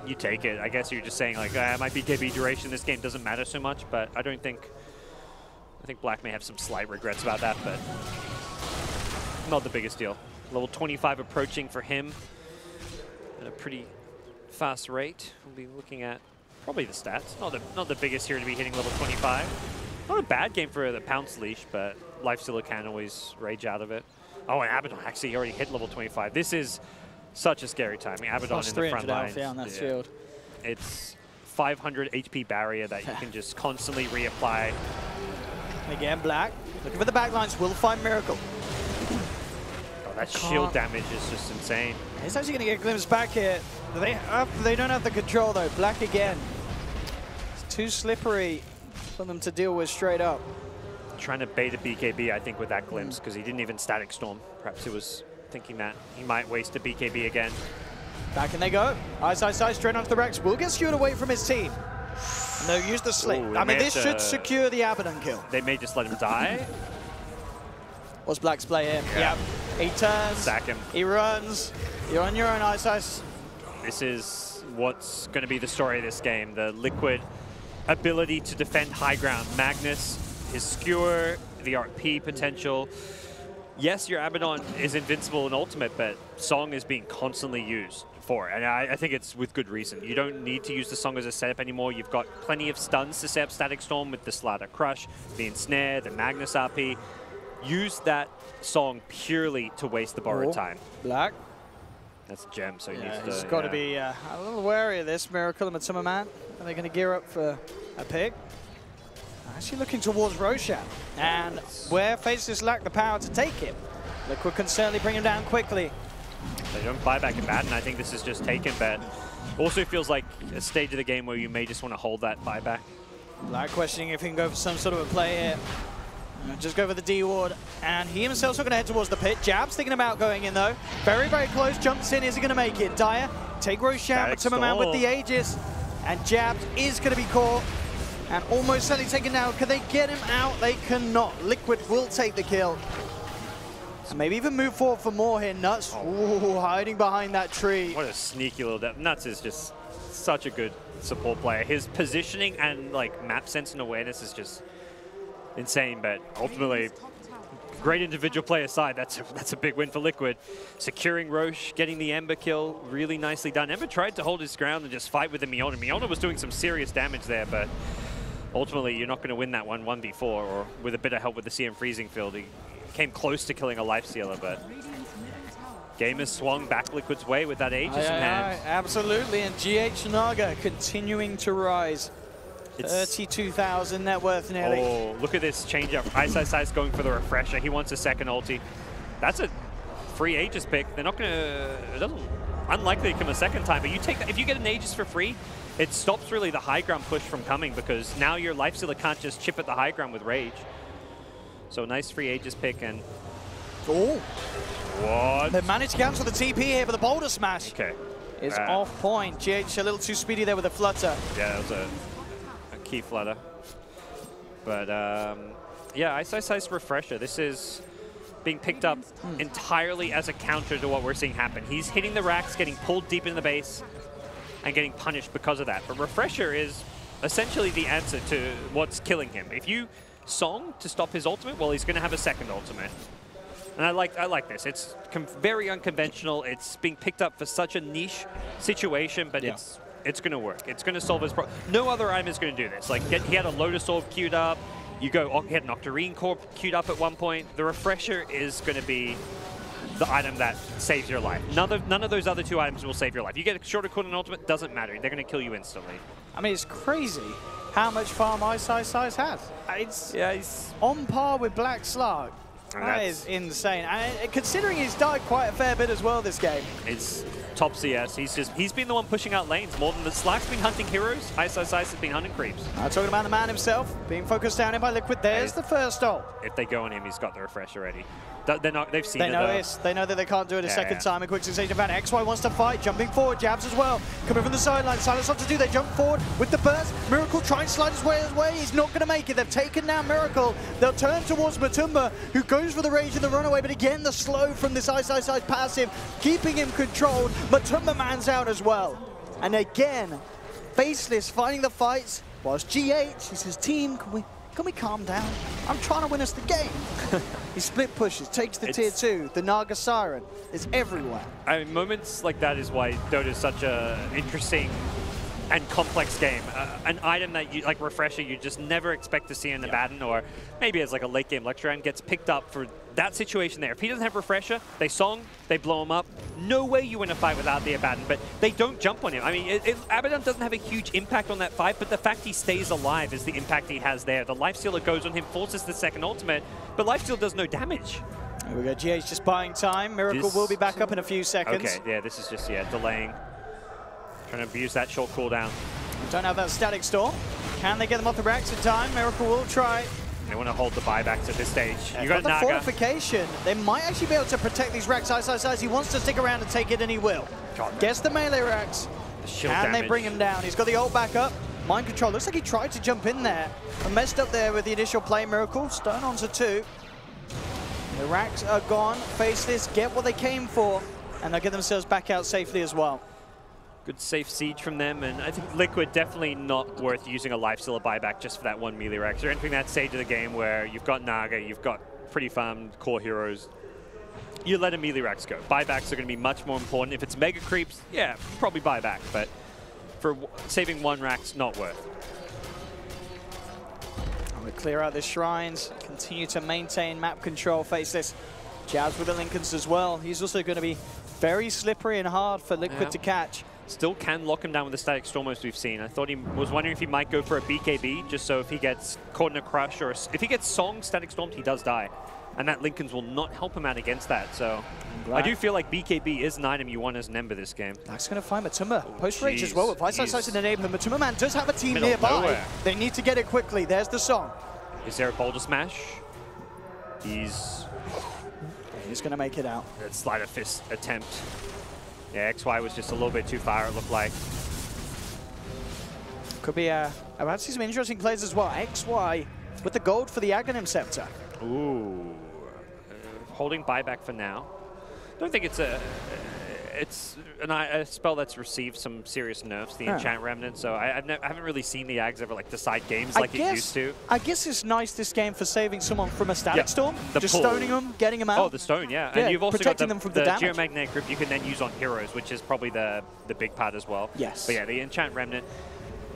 you take it. I guess you're just saying like, my BKB duration this game doesn't matter so much, but I think Black may have some slight regrets about that, but not the biggest deal. Level 25 approaching for him at a pretty fast rate. We'll be looking at probably the stats. Not the biggest here to be hitting level 25. Not a bad game for the Pounce Leash, but Lifestealer can always rage out of it. Oh, and Abaddon actually already hit level 25. This is such a scary timing. Abaddon in the front lines. On that shield. It's 500 HP barrier that you can just constantly reapply. Again, Black looking for the backlines. Will find Miracle. Oh, that shield damage is just insane. He's actually going to get a glimpse back here. They don't have the control though. Black again. It's too slippery for them to deal with straight up. Trying to bait a BKB, I think, with that glimpse, because he didn't even Static Storm. Perhaps he was thinking that he might waste a BKB again. Back and they go. Ice, straight onto the Rex. Will get skewered away from his team. And they'll use the Slate. I mean, this should secure the Abaddon kill. They may just let him die. What's Black's play here? Yeah. He turns. Sack him. He runs. You're on your own, Ice. This is what's going to be the story of this game. The Liquid ability to defend high ground. Magnus, his skewer, the RP potential. Yes, your Abaddon is invincible in Ultimate, but Song is being constantly used for it. And I think it's with good reason. You don't need to use the Song as a setup anymore. You've got plenty of stuns to set up Static Storm with the Slider Crush, the Ensnare, the Magnus RP. Use that Song purely to waste the borrowed time. Black. That's a gem, so he needs to... He's got to be a little wary of this. Miracle and Matsuma Man. Are they going to gear up for a pick? Actually looking towards Roshan, and where Faceless lack the power to take him, Liquid can certainly bring him down quickly. They don't buy back in Madden. I think this is just taken, but also feels like a stage of the game where you may just want to hold that buyback. Black questioning if he can go for some sort of a play here. Just go for the D ward, and he himself's not going to head towards the pit. Jab's thinking about going in though. Very, very close, jumps in. Is he going to make it? Dire, take Roshan, Matsuma Man with the Aegis, and Jab is going to be caught. And almost certainly taken down. Can they get him out? They cannot. Liquid will take the kill. And maybe even move forward for more here. Nuts, ooh, hiding behind that tree. What a sneaky little depth. Nuts is just such a good support player. His positioning and like map sense and awareness is just insane, but ultimately, great individual play aside, that's a big win for Liquid. Securing Roche, getting the Ember kill, really nicely done. Ember tried to hold his ground and just fight with the Miona. Miona was doing some serious damage there, but ultimately, you're not going to win that one 1v4, or with a bit of help with the CM Freezing Field. He came close to killing a Lifestealer, but game has swung back Liquid's way with that Aegis in hand. Absolutely, and GH Naga continuing to rise. 32,000 net worth nearly. Oh, look at this change up. Ice going for the refresher. He wants a second ulti. That's a free Aegis pick. They're not going to... It doesn't... Unlikely to come a second time, but you take that. If you get an Aegis for free, it stops really the high ground push from coming, because now your Lifestealer can't just chip at the high ground with Rage. So nice free Aegis pick, and... Oh! What? They managed to cancel the TP here, but the boulder smash. Okay. is off point. GH a little too speedy there with a flutter. Yeah, that was a key flutter. But yeah, Ice Refresher. This is being picked up entirely as a counter to what we're seeing happen. He's hitting the racks, getting pulled deep in the base, and getting punished because of that. But Refresher is essentially the answer to what's killing him. If you Song to stop his ultimate, well, he's going to have a second ultimate. And I like this. It's very unconventional. It's being picked up for such a niche situation, but it's going to work. It's going to solve his problem. No other item is going to do this. Like, he had a Lotus Orb queued up. He had an Octarine Core queued up at one point. The Refresher is going to be the item that saves your life. None of those other two items will save your life. You get a shorter cooldown ultimate, doesn't matter. They're going to kill you instantly. I mean, it's crazy how much farm Ice has. It's on par with Black Slark. That is insane. And considering he's died quite a fair bit as well this game. It's top CS. He's been the one pushing out lanes more than the Slark's been hunting heroes. Ice has been hunting creeps. Talking about the man himself, being focused down in by Liquid. There's the first ult. If they go on him, he's got the refresh already. They've seen it. They know that they can't do it a second time. A quick sensation van. XY wants to fight, jumping forward, jabs as well. Coming from the sideline, Silence what to do. They jump forward with the burst. Miracle trying to slide his way. He's not going to make it. They've taken down Miracle. They'll turn towards Matumba, who goes for the rage and the runaway. But again, the slow from this Ice passive, keeping him controlled. Matumba man's out as well. And again, Faceless fighting the fights, whilst GH is his team. Can we calm down? I'm trying to win us the game. He split pushes, takes the tier 2. The Naga Siren is everywhere. I mean, moments like that is why Dota is such an interesting and complex game. An item that you like Refresher, you just never expect to see in the Baton, or maybe as like a late game lecture round, gets picked up for that situation there. If he doesn't have Refresher, they Song, they blow him up. No way you win a fight without the Abaddon, but they don't jump on him. I mean, Abaddon doesn't have a huge impact on that fight, but the fact he stays alive is the impact he has there. The Lifestealer goes on him, forces the second ultimate, but Lifesteal does no damage. Here we go, GH just buying time. Miracle will be back up in a few seconds. Okay, yeah, this is just, delaying. Trying to abuse that short cooldown. Don't have that Static Storm. Can they get them off the racks in time? Miracle will try. They want to hold the buybacks at this stage. You got the Naga. Fortification. They might actually be able to protect these racks. Ice. He wants to stick around and take it, and he will. Gets the melee racks. Can they bring him down? He's got the ult back up. Mind control. Looks like he tried to jump in there and messed up there with the initial play. Miracle. Stone onto 2. The racks are gone. Faceless get what they came for, and they'll get themselves back out safely as well. Good safe siege from them, and I think Liquid definitely not worth using a Lifestealer buyback just for that one melee rack. They're entering that stage of the game where you've got Naga, you've got pretty farmed core heroes. You let a melee racks go. Buybacks are going to be much more important. If it's mega creeps, yeah, probably buyback, but for saving one rack's not worth. We clear out the shrines, continue to maintain map control. Faceless jabs with the Lincolns as well. He's also going to be very slippery and hard for Liquid to catch. Still can lock him down with the Static Storm as we've seen. I was wondering if he might go for a BKB, just so if he gets caught in a crush, or if he gets Song Static Stormed, he does die. And that Lincolns will not help him out against that, so I do feel like BKB is an item you want as an Ember this game. That's going to find Matumba. Post-rage as well with Ice in the neighborhood. Matumba man does have a team nearby. They need to get it quickly. There's the Song. Is there a Boulder Smash? He's going to make it out. That Sleight of Fist attempt. Yeah, XY was just a little bit too far, it looked like. Could be about to see some interesting plays as well. XY with the gold for the Aghanim Scepter. Ooh. Holding buyback for now. Don't think it's a spell that's received some serious nerfs, the Enchant Remnant, so I haven't really seen the Ags ever like decide games like it used to. I guess it's nice this game for saving someone from a Static Storm, just stoning them, getting them out. Oh, the stone, and you've also got the Geomagnetic Grip you can then use on heroes, which is probably the big part as well. Yes. But yeah, the Enchant Remnant,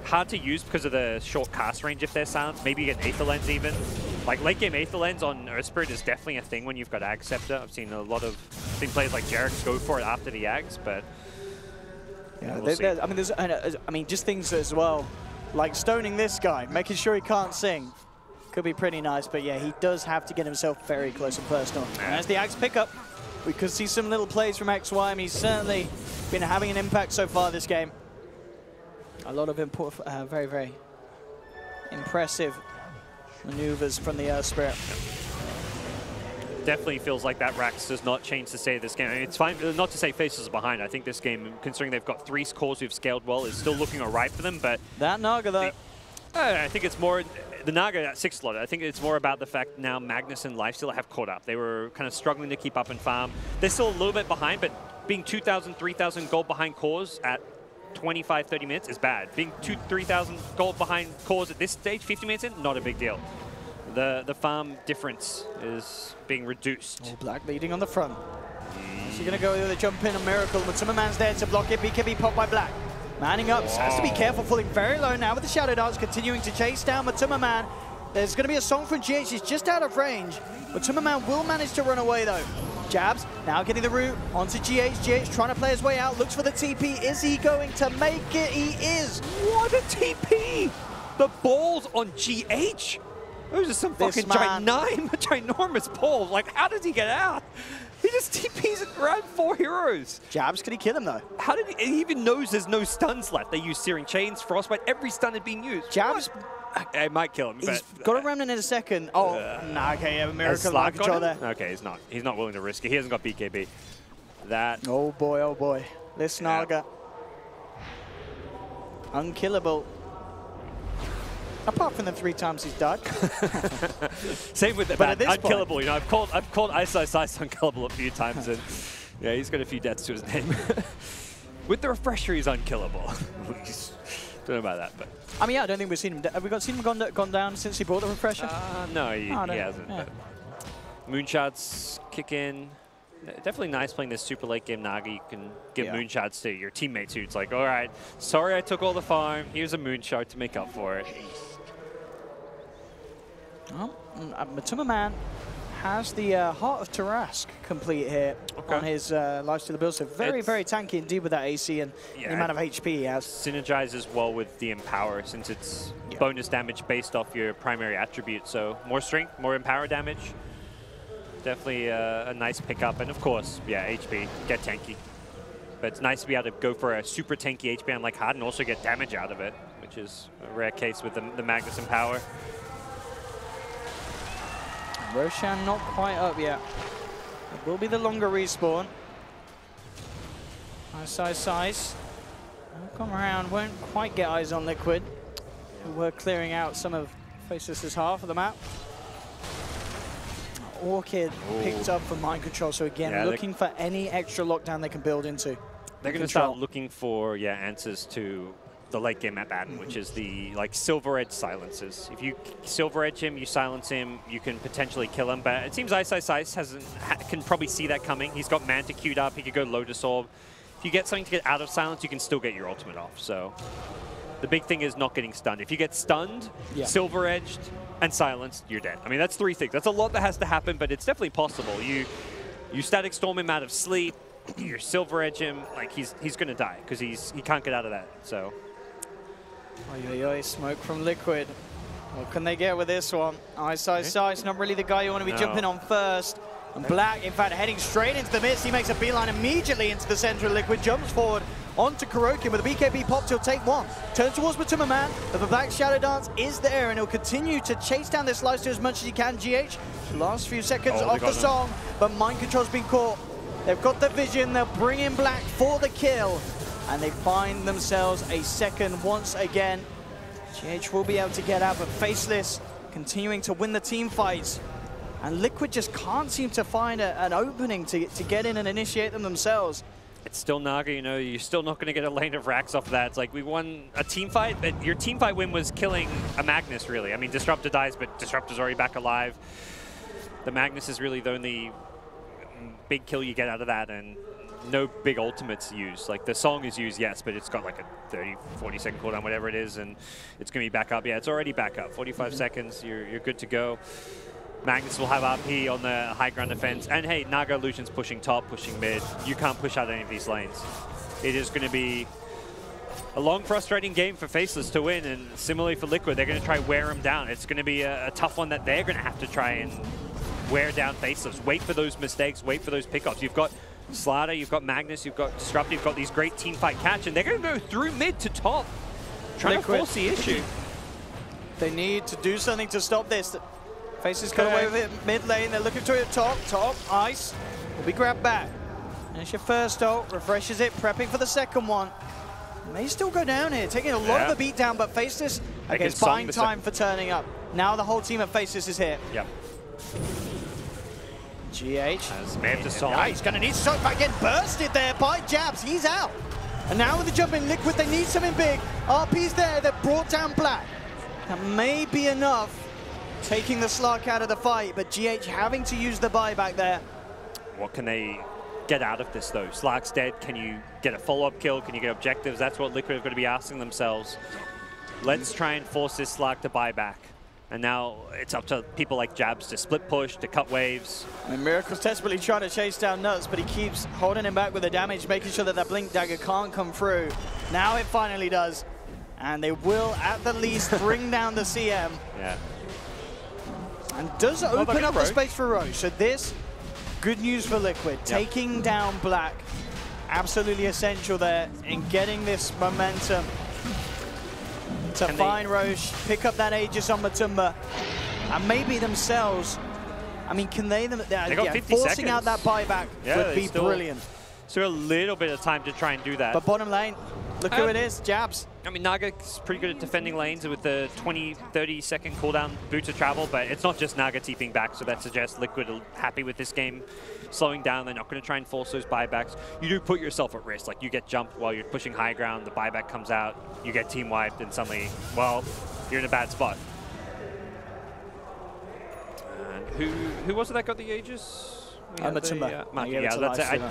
hard to use because of the short cast range if they're silenced. Maybe you get Aether Lens even. Like late game Aether Lens on Earth Spirit is definitely a thing when you've got Ag Scepter. I've seen players like Jarek go for it after the Ags, but I mean, just things as well, like stoning this guy, making sure he can't sing, could be pretty nice. But yeah, he does have to get himself very close and personal. And as the Ags pick up, we could see some little plays from XY. I mean, he's certainly been having an impact so far this game. A lot of very, very impressive maneuvers from the Earth Spirit. definitely feels like that Rax does not change the state of this game. I mean, it's fine not to say Faceless are behind. I think this game, considering they've got 3 cores who've scaled well, is still looking all right for them. But that Naga, though. I think it's more the Naga at 6 slot. I think it's more about the fact now Magnus and Lifesteal have caught up. They were kind of struggling to keep up in farm. They're still a little bit behind, but being 2,000, 3,000 gold behind cores at 25, 30 minutes is bad. Being 2,000, 3,000 gold behind cores at this stage, 50 minutes in, not a big deal. The farm difference is being reduced. Oh, Black leading on the front. Is he going to go with a jump in, a miracle? Matsuma Man's there to block it. BKB popped by Black. Manning up, has to be careful, falling very low now with the Shadow Darts, continuing to chase down Matsuma Man. There's going to be a song from GH, he's just out of range. Matsuma Man will manage to run away though. Jabs, now getting the route onto GH. GH trying to play his way out, looks for the TP. Is he going to make it? He is. What a TP! The balls on GH! Those are some fucking ginormous balls. Like, how does he get out? He just TPs around 4 heroes. Jabs, can he kill him though? How did he even knows there's no stuns left? They use Searing Chains, Frostbite, every stun had been used. Jabs, it might kill him. He's got a remnant in a second. Oh, nah, okay, yeah, miracle life control there. Okay, he's not. He's not willing to risk it. He hasn't got BKB. That. Oh boy, this Naga. Unkillable. Apart from the 3 times he's died. Same with the unkillable. Point, you know, I've called Ice unkillable a few times, and yeah, he's got a few deaths to his name. With the refresher, he's unkillable. Don't know about that, but I mean, yeah, I don't think we've seen him. Have we seen him gone down since he brought the refresher? No, he hasn't. Yeah. But moonshots kick in. Definitely nice playing this super late game Naga. You can give moonshots to your teammates who it's like, all right, sorry I took all the farm. Here's a moonshot to make up for it. Well, Matsuma Man has the Heart of Tarask complete here on his lifesteal build. So very tanky indeed with that AC and the amount of HP he has. Synergizes well with the Empower since it's bonus damage based off your primary attribute. So more strength, more Empower damage. Definitely a nice pickup. And of course, HP, get tanky. But it's nice to be able to go for a super tanky HP unlike Hard and also get damage out of it, which is a rare case with the Magnus Empower. Roshan not quite up yet. It will be the longer respawn. Size. Come around, won't quite get eyes on Liquid. We're clearing out some of Faceless's half of the map. Orchid picked up for mind control, so again, looking for any extra lockdown they can build into. They're going to start looking for answers to the late game map Adam, which is the Silver Edge silences. If you Silver Edge him, you silence him, you can potentially kill him. But it seems Ice can probably see that coming. He's got Manta queued up. He could go Lotus Orb. If you get something to get out of silence, you can still get your ultimate off. So the big thing is not getting stunned. If you get stunned, Silver Edged, and silenced, you're dead. I mean, that's 3 things. That's a lot that has to happen, but it's definitely possible. You Static Storm him out of sleep. You Silver Edge him. Like he's going to die because he can't get out of that. So. Smoke from Liquid. What can they get with this one? Ice, not really the guy you want to be jumping on first. And Black, in fact, heading straight into the mist. He makes a beeline immediately into the center of Liquid, jumps forward onto Kurokin with a BKB pop. He'll take one. Turns towards Matsuma Man, but the Black Shadow Dance is there, and he'll continue to chase down this lifesteal as much as he can. GH, last few seconds off the song, but mind control's been caught. They've got the vision. They'll bring in Black for the kill. And they find themselves a second once again. GH will be able to get out, but Faceless continuing to win the team fights. And Liquid just can't seem to find an opening to get in and initiate them themselves. It's still Naga, you know, you're still not going to get a lane of racks off of that. It's like we won a team fight, but your team fight win was killing a Magnus, really. I mean, Disruptor dies, but Disruptor's already back alive. The Magnus is really the only big kill you get out of that, and no big ultimates used. Like the song is used, yes, but it's got like a 30, 40 second cooldown, whatever it is, and it's going to be back up. Yeah, it's already back up. 45 seconds, you're good to go. Magnus will have RP on the high ground defense. And hey, Naga Illusion's pushing top, pushing mid. You can't push out any of these lanes. It is going to be a long, frustrating game for Faceless to win, and similarly for Liquid, they're going to try wear him down. It's going to be a tough one that they're going to have to try and wear down Faceless. Wait for those mistakes, wait for those pickoffs. You've got Slaughter, you've got Magnus, you've got Disruptor, you've got these great team fight catch, and they're going to go through mid to top, trying to force the issue. They need to do something to stop this. Faceless got away with it mid lane. They're looking to it top. Ice will be grabbed back. And it's your first ult. Refreshes it. Prepping for the second one. May still go down here. Taking a lot of the beat down, but Faceless, I guess, buying time for turning up. Now the whole team of Faceless is here. Yep. GH. He's going to need to soak back. Getting bursted there by Jabs. He's out. And now with the jump in Liquid, they need something big. RP's there. They've brought down Black. That may be enough. Taking the Slark out of the fight, but GH having to use the buyback there. What can they get out of this, though? Slark's dead. Can you get a follow-up kill? Can you get objectives? That's what Liquid have got to be asking themselves. Let's try and force this Slark to buy back. And now it's up to people like Jabs to split push, to cut waves. I mean, Miracle's desperately trying to chase down Nuts, but he keeps holding him back with the damage, making sure that that Blink Dagger can't come through. Now it finally does. And they will, at the least, bring down the CM. Yeah. And does open up the space for Roche. So this, good news for Liquid. Taking down Black, absolutely essential there in getting this momentum to find Roche, pick up that Aegis on Matumba, and maybe themselves. I mean, can they got 50 forcing seconds. Out that buyback would be brilliant. So a little bit of time to try and do that. But bottom lane, look who it is, Jabs. I mean, Naga's pretty good at defending lanes with the 20-30 second cooldown boot to travel, but it's not just Naga TPing back, so that suggests Liquid are happy with this game slowing down. They're not going to try and force those buybacks. You do put yourself at risk. Like, you get jumped while you're pushing high ground, the buyback comes out, you get team wiped, and suddenly, well, you're in a bad spot. And who was it that got the Aegis? Matumba. Yeah, that's it.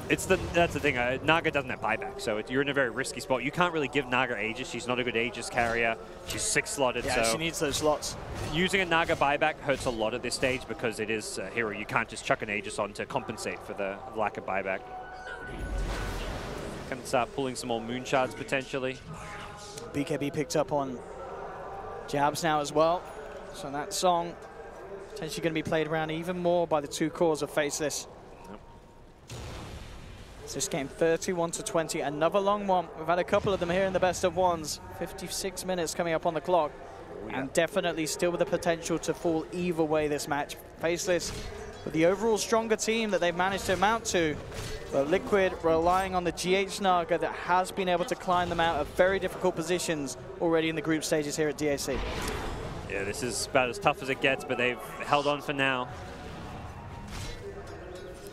That's the thing. Naga doesn't have buyback, so you're in a very risky spot. You can't really give Naga Aegis. She's not a good Aegis carrier. She's 6-slotted, so she needs those slots. Using a Naga buyback hurts a lot at this stage because it is a hero. You can't just chuck an Aegis on to compensate for the lack of buyback. Can start pulling some more moon shards potentially. BKB picked up on Jabs now as well, so that song potentially going to be played around even more by the two cores of Faceless. So this game 31-20, another long one. We've had a couple of them here in the best of ones. 56 minutes coming up on the clock. And definitely still with the potential to fall either way this match. Faceless with the overall stronger team that they've managed to mount to. But Liquid relying on the GH Naga that has been able to climb them out of very difficult positions already in the group stages here at DAC. Yeah, this is about as tough as it gets, but they've held on for now.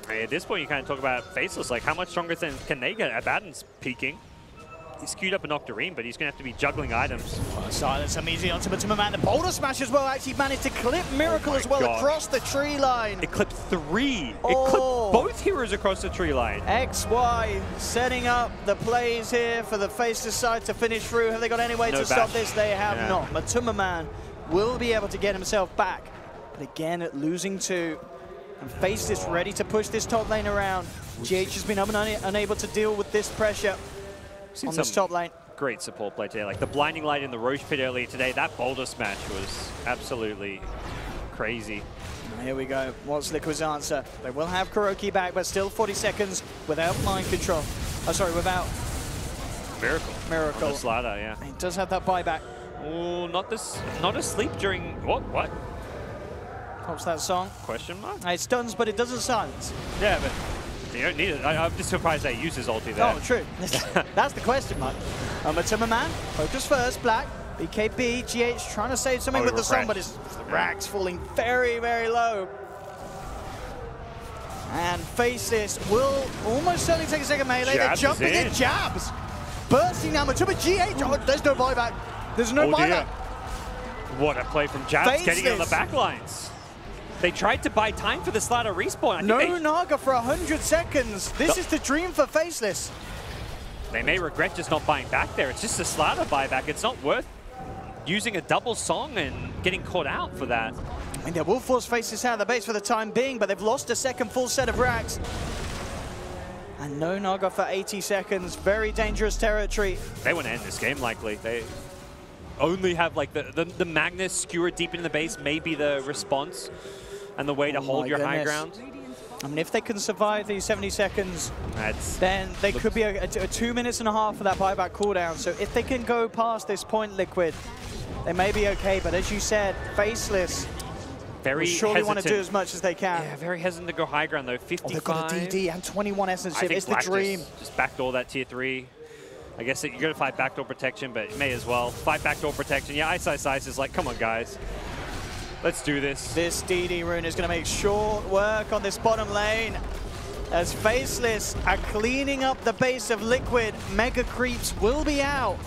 At this point, you kind of talk about Faceless, like how much stronger can they get? Abaddon's peaking. He's queued up an Octarine, but he's going to have to be juggling items. Silence immediately onto Matumba Man. The Boulder Smash as well actually managed to clip Miracle as well across the tree line. It clipped 3. It clipped both heroes across the tree line. XY setting up the plays here for the Faceless side to finish through. Have they got any way to stop this? They have not. Matumba Man will be able to get himself back. But again, losing 2. And Faceless ready to push this top lane around. GH has been unable to deal with this pressure on this top lane. Great support play today. Like the blinding light in the Roche pit earlier today, that Boulder Smash was absolutely crazy. Here we go. What's Liquid's answer? They will have Kuroki back, but still 40 seconds without mind control. Oh, sorry, without Miracle. On the slider, yeah. He does have that buyback. Oh, not asleep during what? What's that song? Question mark? It stuns, but it doesn't silence. Yeah, but you don't need it. I'm just surprised they use his ulti there. Oh, true. That's the question mark. Matumba Man, focus first, Black. BKB, GH trying to save something with the song, but his rack's falling very, very low. And Faceless will almost certainly take a second melee. They're jumping in. Jabs. Bursting down Matumba. GH. Oh, there's no buyback. There's no buyback. What a play from Jabs getting on the back lines. They tried to buy time for the Slatter respawn. No Naga for 100 seconds. This is the dream for Faceless. They may regret just not buying back there. It's just a Slatter buyback. It's not worth using a double song and getting caught out for that. I mean, they will force Faceless out of the base for the time being, but they've lost a second full set of racks. And no Naga for 80 seconds. Very dangerous territory. They want to end this game likely. They only have like the Magnus skewer deep into the base may be the response and the way to hold your high ground. I mean, if they can survive these 70 seconds, then they could be a 2 minutes and a half for that buyback cooldown. So if they can go past this point, Liquid, they may be okay. But as you said, Faceless Very surely want to do as much as they can. Yeah, very hesitant to go high ground though. 55. Oh, they've got a DD and 21 essence chip. It's the dream. Just backdoor that tier 3. I guess you're going to fight backdoor protection, but you may as well. Fight backdoor protection. Yeah, Ice is like, come on, guys. Let's do this. This DD rune is going to make short work on this bottom lane. As Faceless are cleaning up the base of Liquid, Mega Creeps will be out.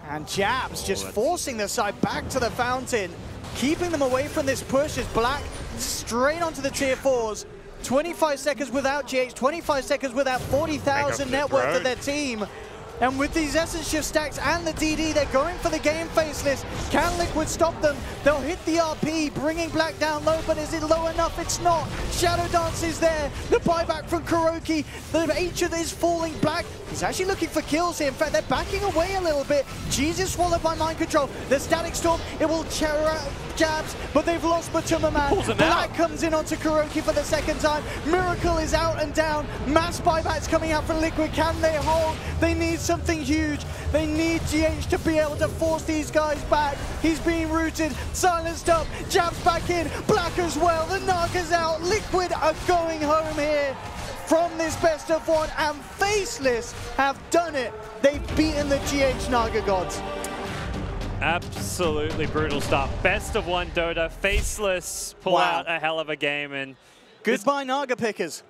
And Jabs just forcing the side back to the fountain, keeping them away from this push as Black straight onto the tier 4s. 25 seconds without GH, 25 seconds without 40,000 net worth of their team. And with these Essence Shift stacks and the DD, they're going for the game, Faceless. Can Liquid stop them? They'll hit the RP, bringing Black down low, but is it low enough? It's not. Shadow Dance is there. The buyback from Kuroki. The Ancient is falling. Black, he's actually looking for kills here. In fact, they're backing away a little bit. Jesus swallowed by Mind Control. The Static Storm, it will Jabs, but they've lost Matuma Man. Black comes in onto Kuroki for the second time. Miracle is out and down. Mass buybacks coming out from Liquid. Can they hold? They need something huge. They need GH to be able to force these guys back. He's being rooted, silenced up. Jabs back in. Black as well. The Naga's out. Liquid are going home here from this best of 1, and Faceless have done it. They've beaten the GH Naga gods. Absolutely brutal stuff. Best of 1 Dota. Faceless pull out a hell of a game. And goodbye, Naga pickers.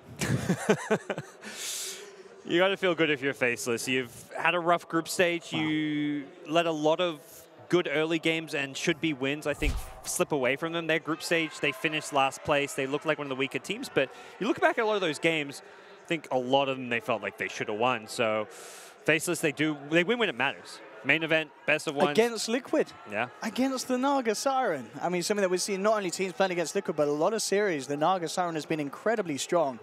You got to feel good if you're Faceless. You've had a rough group stage. You let a lot of good early games and should-be wins, I think, slip away from them. Their group stage, they finished last place. They look like one of the weaker teams. But you look back at a lot of those games, I think a lot of them they felt like they should have won. So Faceless, they win when it matters. Main event, best of 1. Against Liquid. Yeah. Against the Naga Siren. I mean, something that we've seen not only teams playing against Liquid, but a lot of series, the Naga Siren has been incredibly strong.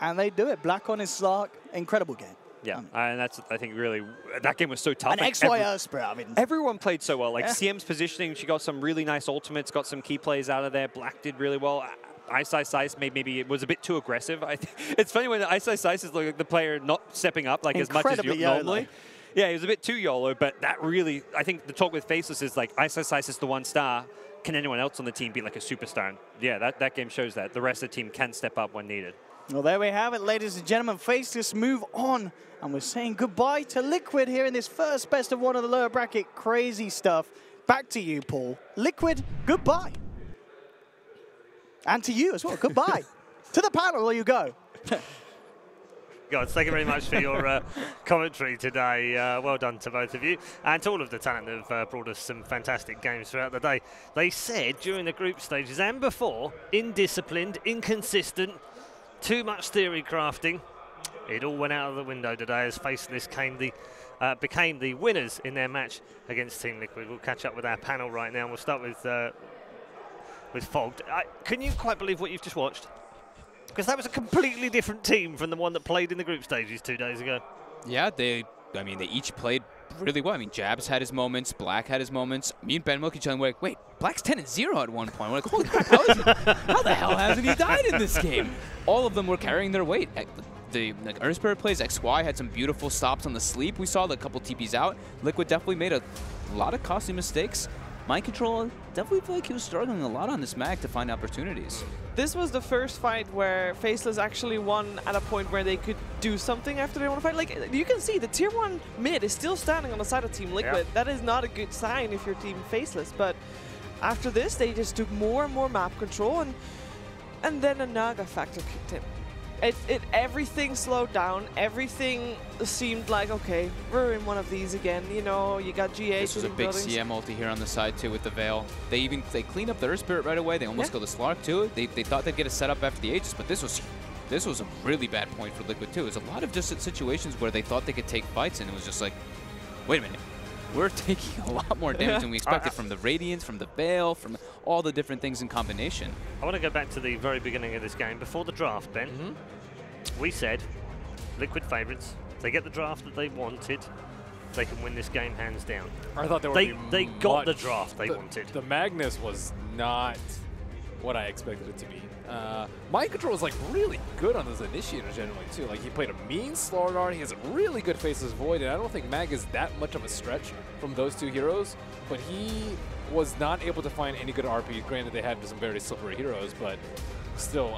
And they do it. Black on his Slark, incredible game. Yeah, and that's, I think, really, that game was so tough. And like XY Spirit, I mean. Everyone played so well. Like, CM's positioning, she got some really nice ultimates, got some key plays out of there. Black did really well. Ice maybe it was a bit too aggressive. I think it's funny when Ice is like the player not stepping up like as much as normally. Yeah, he was a bit too YOLO, but that really, I think the talk with Faceless is like, Ice is the 1 star. Can anyone else on the team be like a superstar? And yeah, that game shows that. The rest of the team can step up when needed. Well, there we have it, ladies and gentlemen. Faceless move on. And we're saying goodbye to Liquid here in this first best of 1 of the lower bracket. Crazy stuff. Back to you, Paul. Liquid, goodbye. And to you as well, goodbye. To the panel where you go. Guys, thank you very much for your commentary today. Well done to both of you. And to all of the talent that have brought us some fantastic games throughout the day. They said during the group stages and before, indisciplined, inconsistent, too much theory crafting. It all went out of the window today as Faceless became the winners in their match against Team Liquid. We'll catch up with our panel right now. We'll start with Fogged. Can you quite believe what you've just watched? Because that was a completely different team from the one that played in the group stages 2 days ago. Yeah, they each played really well. I mean, Jabs had his moments, Black had his moments. Me and Ben looked at each other and we're like, wait, Black's 10-0 at one point. We're like, holy crap, how the hell hasn't he died in this game? All of them were carrying their weight. The Earth Spirit plays, XY had some beautiful stops on the sleep. We saw a couple TPs out. Liquid definitely made a lot of costly mistakes. Mind Control definitely felt like he was struggling a lot on this mag to find opportunities. This was the first fight where Faceless actually won at a point where they could do something after they won a fight. Like, you can see the tier 1 mid is still standing on the side of Team Liquid. Yeah. That is not a good sign if you're Team Faceless. But after this, they just took more and more map control, and then a Naga factor kicked in. Everything slowed down. Everything seemed like, okay, we're in one of these again. You know, you got GH. This was a big CM ulti here on the side too with the Veil. They cleaned up the Earth Spirit right away. They almost got the Slark too. They thought they'd get a setup after the Aegis, but this was a really bad point for Liquid too. It was a lot of just situations where they thought they could take fights, and it was just like, wait a minute. We're taking a lot more damage than we expected from the Radiance, from the Veil, from all the different things in combination. I want to go back to the very beginning of this game. Before the draft, Ben, we said Liquid favourites. If they get the draft that they wanted, they can win this game hands down. I thought they got the draft they wanted. The Magnus was not what I expected it to be. Mind Control is like really good on those initiators generally too. Like he played a mean Slardar, he has a really good Faceless Void, and I don't think Mag is that much of a stretch from those two heroes, but he was not able to find any good RP. Granted, they had some very slippery heroes, but still,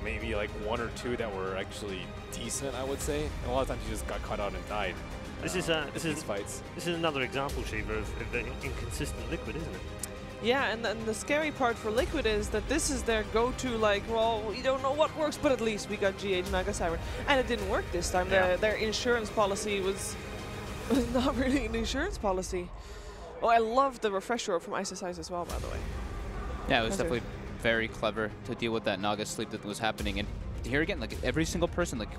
maybe like 1 or 2 that were actually decent, I would say. And a lot of times you just got caught out and died. This is fights. This is another example, Shiva, of the inconsistent Liquid, isn't it? Yeah, and the scary part for Liquid is that this is their go-to, like, well, we don't know what works, but at least we got GH Naga Siren. And it didn't work this time. Yeah. Their insurance policy was not really an insurance policy. Oh, I love the refresher from Ice as well, by the way. Yeah, it was definitely very clever to deal with that Naga sleep that was happening. And here again, like every single person, like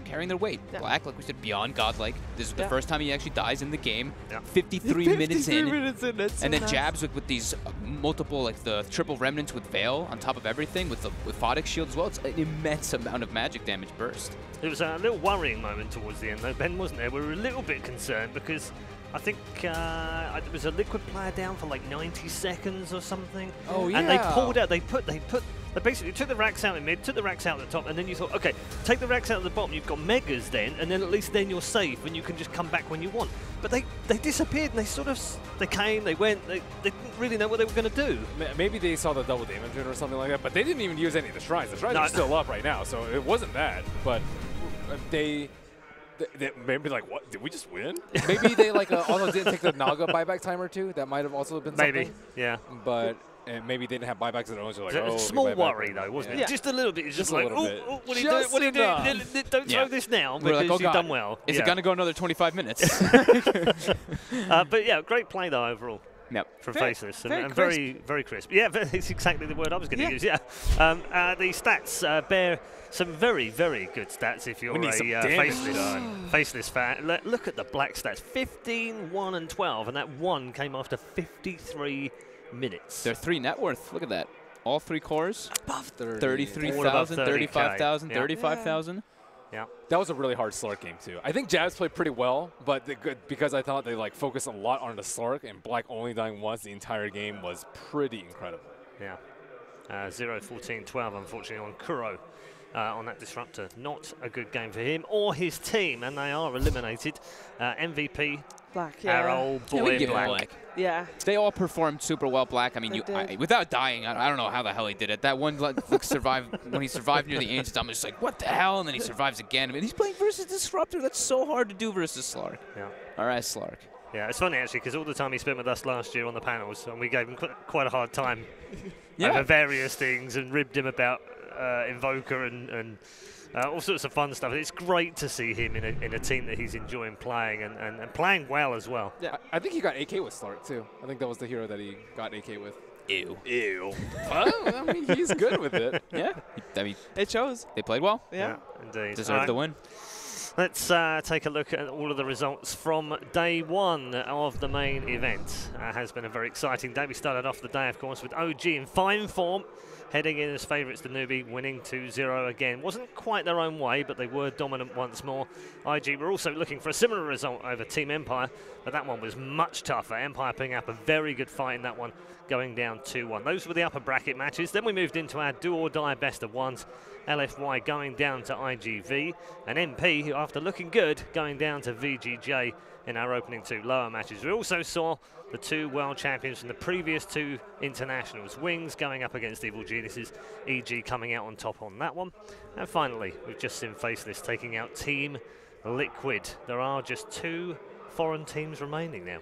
carrying their weight. Yeah. Black, like we said, beyond godlike. This is the first time he actually dies in the game. Yeah. 53 minutes in. That's so And then nice. jabs with these multiple, like the triple remnants with Veil on top of everything, with Photic Shield as well. It's an immense amount of magic damage burst. It was a little worrying moment towards the end, though, Ben, wasn't there? We were a little bit concerned because I think there was a Liquid player down for like 90 seconds or something. Oh, yeah. And they pulled out, they basically took the racks out in mid, took the racks out at the top, and then you thought, okay, take the racks out at the bottom, you've got Megas then, and then at least then you're safe and you can just come back when you want. But they disappeared and they came, they went, they didn't really know what they were going to do. Maybe they saw the double damage or something like that, but they didn't even use any of the shrines. The shrines are still up right now, so it wasn't that. But they maybe like, what? Did we just win? Maybe they like also didn't take the Naga buyback timer too. That might have also been something. Maybe, yeah. But maybe they didn't have buybacks at all. So like, oh, small worry though, wasn't it? Yeah. Just a little bit. It's just like, oh, what are you doing? What are you doing? Don't throw this now because like, oh, you've done well. Is it going to go another 25 minutes? But yeah, great play though overall. Yep. From Very- Faceless. very And very crisp. Yeah, it's exactly the word I was going to use. Yeah. The stats bear some very good stats if you're a Faceless fan. Look at the black stats. 15, 1, and 12, and that 1 came after 53 minutes. They're 3 net worth. Look at that. All 3 cores. Above 33,000, 35,000, Yeah. 35,000. Yeah. That was a really hard Slark game too. I think Jabs played pretty well, but because I thought they like focused a lot on the Slark and Black only dying once the entire game was pretty incredible. Yeah. 0, 14, 12, unfortunately, on Kuro on that Disruptor. Not a good game for him or his team, and they are eliminated. MVP, Black, our old boy Black. Yeah. They all performed super well, Black. I mean, without dying, I don't know how the hell he did it. That one survived when he survived near the Ancient. I'm just like, what the hell? And then he survives again. I mean, he's playing versus Disruptor. That's so hard to do versus Slark. Yeah. All right, Slark. Yeah, it's funny actually because all the time he spent with us last year on the panels, and we gave him quite a hard time over various things and ribbed him about Invoker and all sorts of fun stuff. It's great to see him in a team that he's enjoying playing and playing well as well. Yeah. I think he got AK with Slark too. I think that was the hero that he got AK with. Ew. Well, I mean, he's good with it. Yeah. I mean, It shows. they played well. Yeah. Indeed. Deserved the win. Let's take a look at all of the results from day 1 of the main event. Has been a very exciting day. We started off the day, of course, with OG in fine form, heading in as favourites to Newbie, winning 2-0 again. Wasn't quite their own way, but they were dominant once more. IG were also looking for a similar result over Team Empire, but that one was much tougher. Empire picking up a very good fight in that one, going down 2-1. Those were the upper bracket matches. Then we moved into our do-or-die best-of-ones. LFY going down to IGV, and MP, who after looking good, going down to VGJ in our opening 2 lower matches. We also saw the 2 world champions from the previous 2 internationals, Wings going up against Evil Geniuses, EG coming out on top on that one. And finally, we've just seen Faceless taking out Team Liquid. There are just 2 foreign teams remaining now.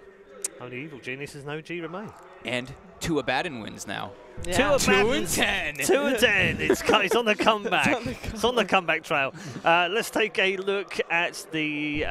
Only Evil Geniuses and OG remain. And 2 Abaddon wins now. Yeah. 2 and 10. 2 and 10. It's on the comeback. It's on the comeback trail. Let's take a look at the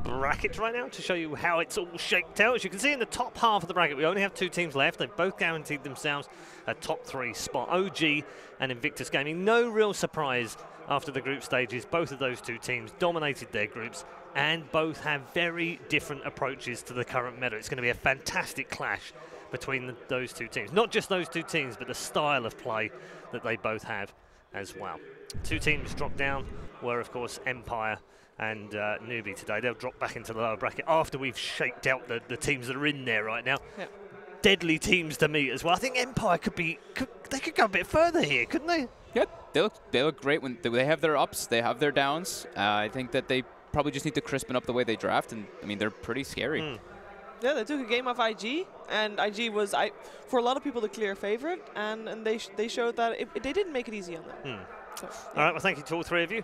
bracket right now to show you how it's all shaped out. As you can see in the top half of the bracket, we only have 2 teams left. They've both guaranteed themselves a top 3 spot. OG and Invictus Gaming. No real surprise after the group stages. Both of those 2 teams dominated their groups and both have very different approaches to the current meta. It's going to be a fantastic clash between those 2 teams. Not just those 2 teams, but the style of play that they both have as well. 2 teams dropped down were, of course, Empire and Newbie today. They'll drop back into the lower bracket after we've shaped out the teams that are in there right now. Yeah. Deadly teams to meet as well. I think Empire they could go a bit further here, couldn't they? Yeah, they look great when they have their ups, they have their downs. I think that they probably just need to crispen up the way they draft, and I mean they're pretty scary. Yeah, they took a game off IG, and IG was, for a lot of people, the clear favorite, and they showed that they didn't make it easy on them. So, yeah. All right, well, thank you to all three of you.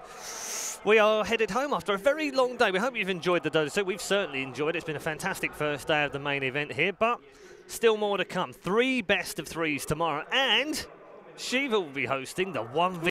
We are headed home after a very long day. We hope you've enjoyed the Dota. So we've certainly enjoyed it. It's been a fantastic first day of the main event here, but still more to come. 3 best of 3s tomorrow, and Shiva will be hosting the 1v1.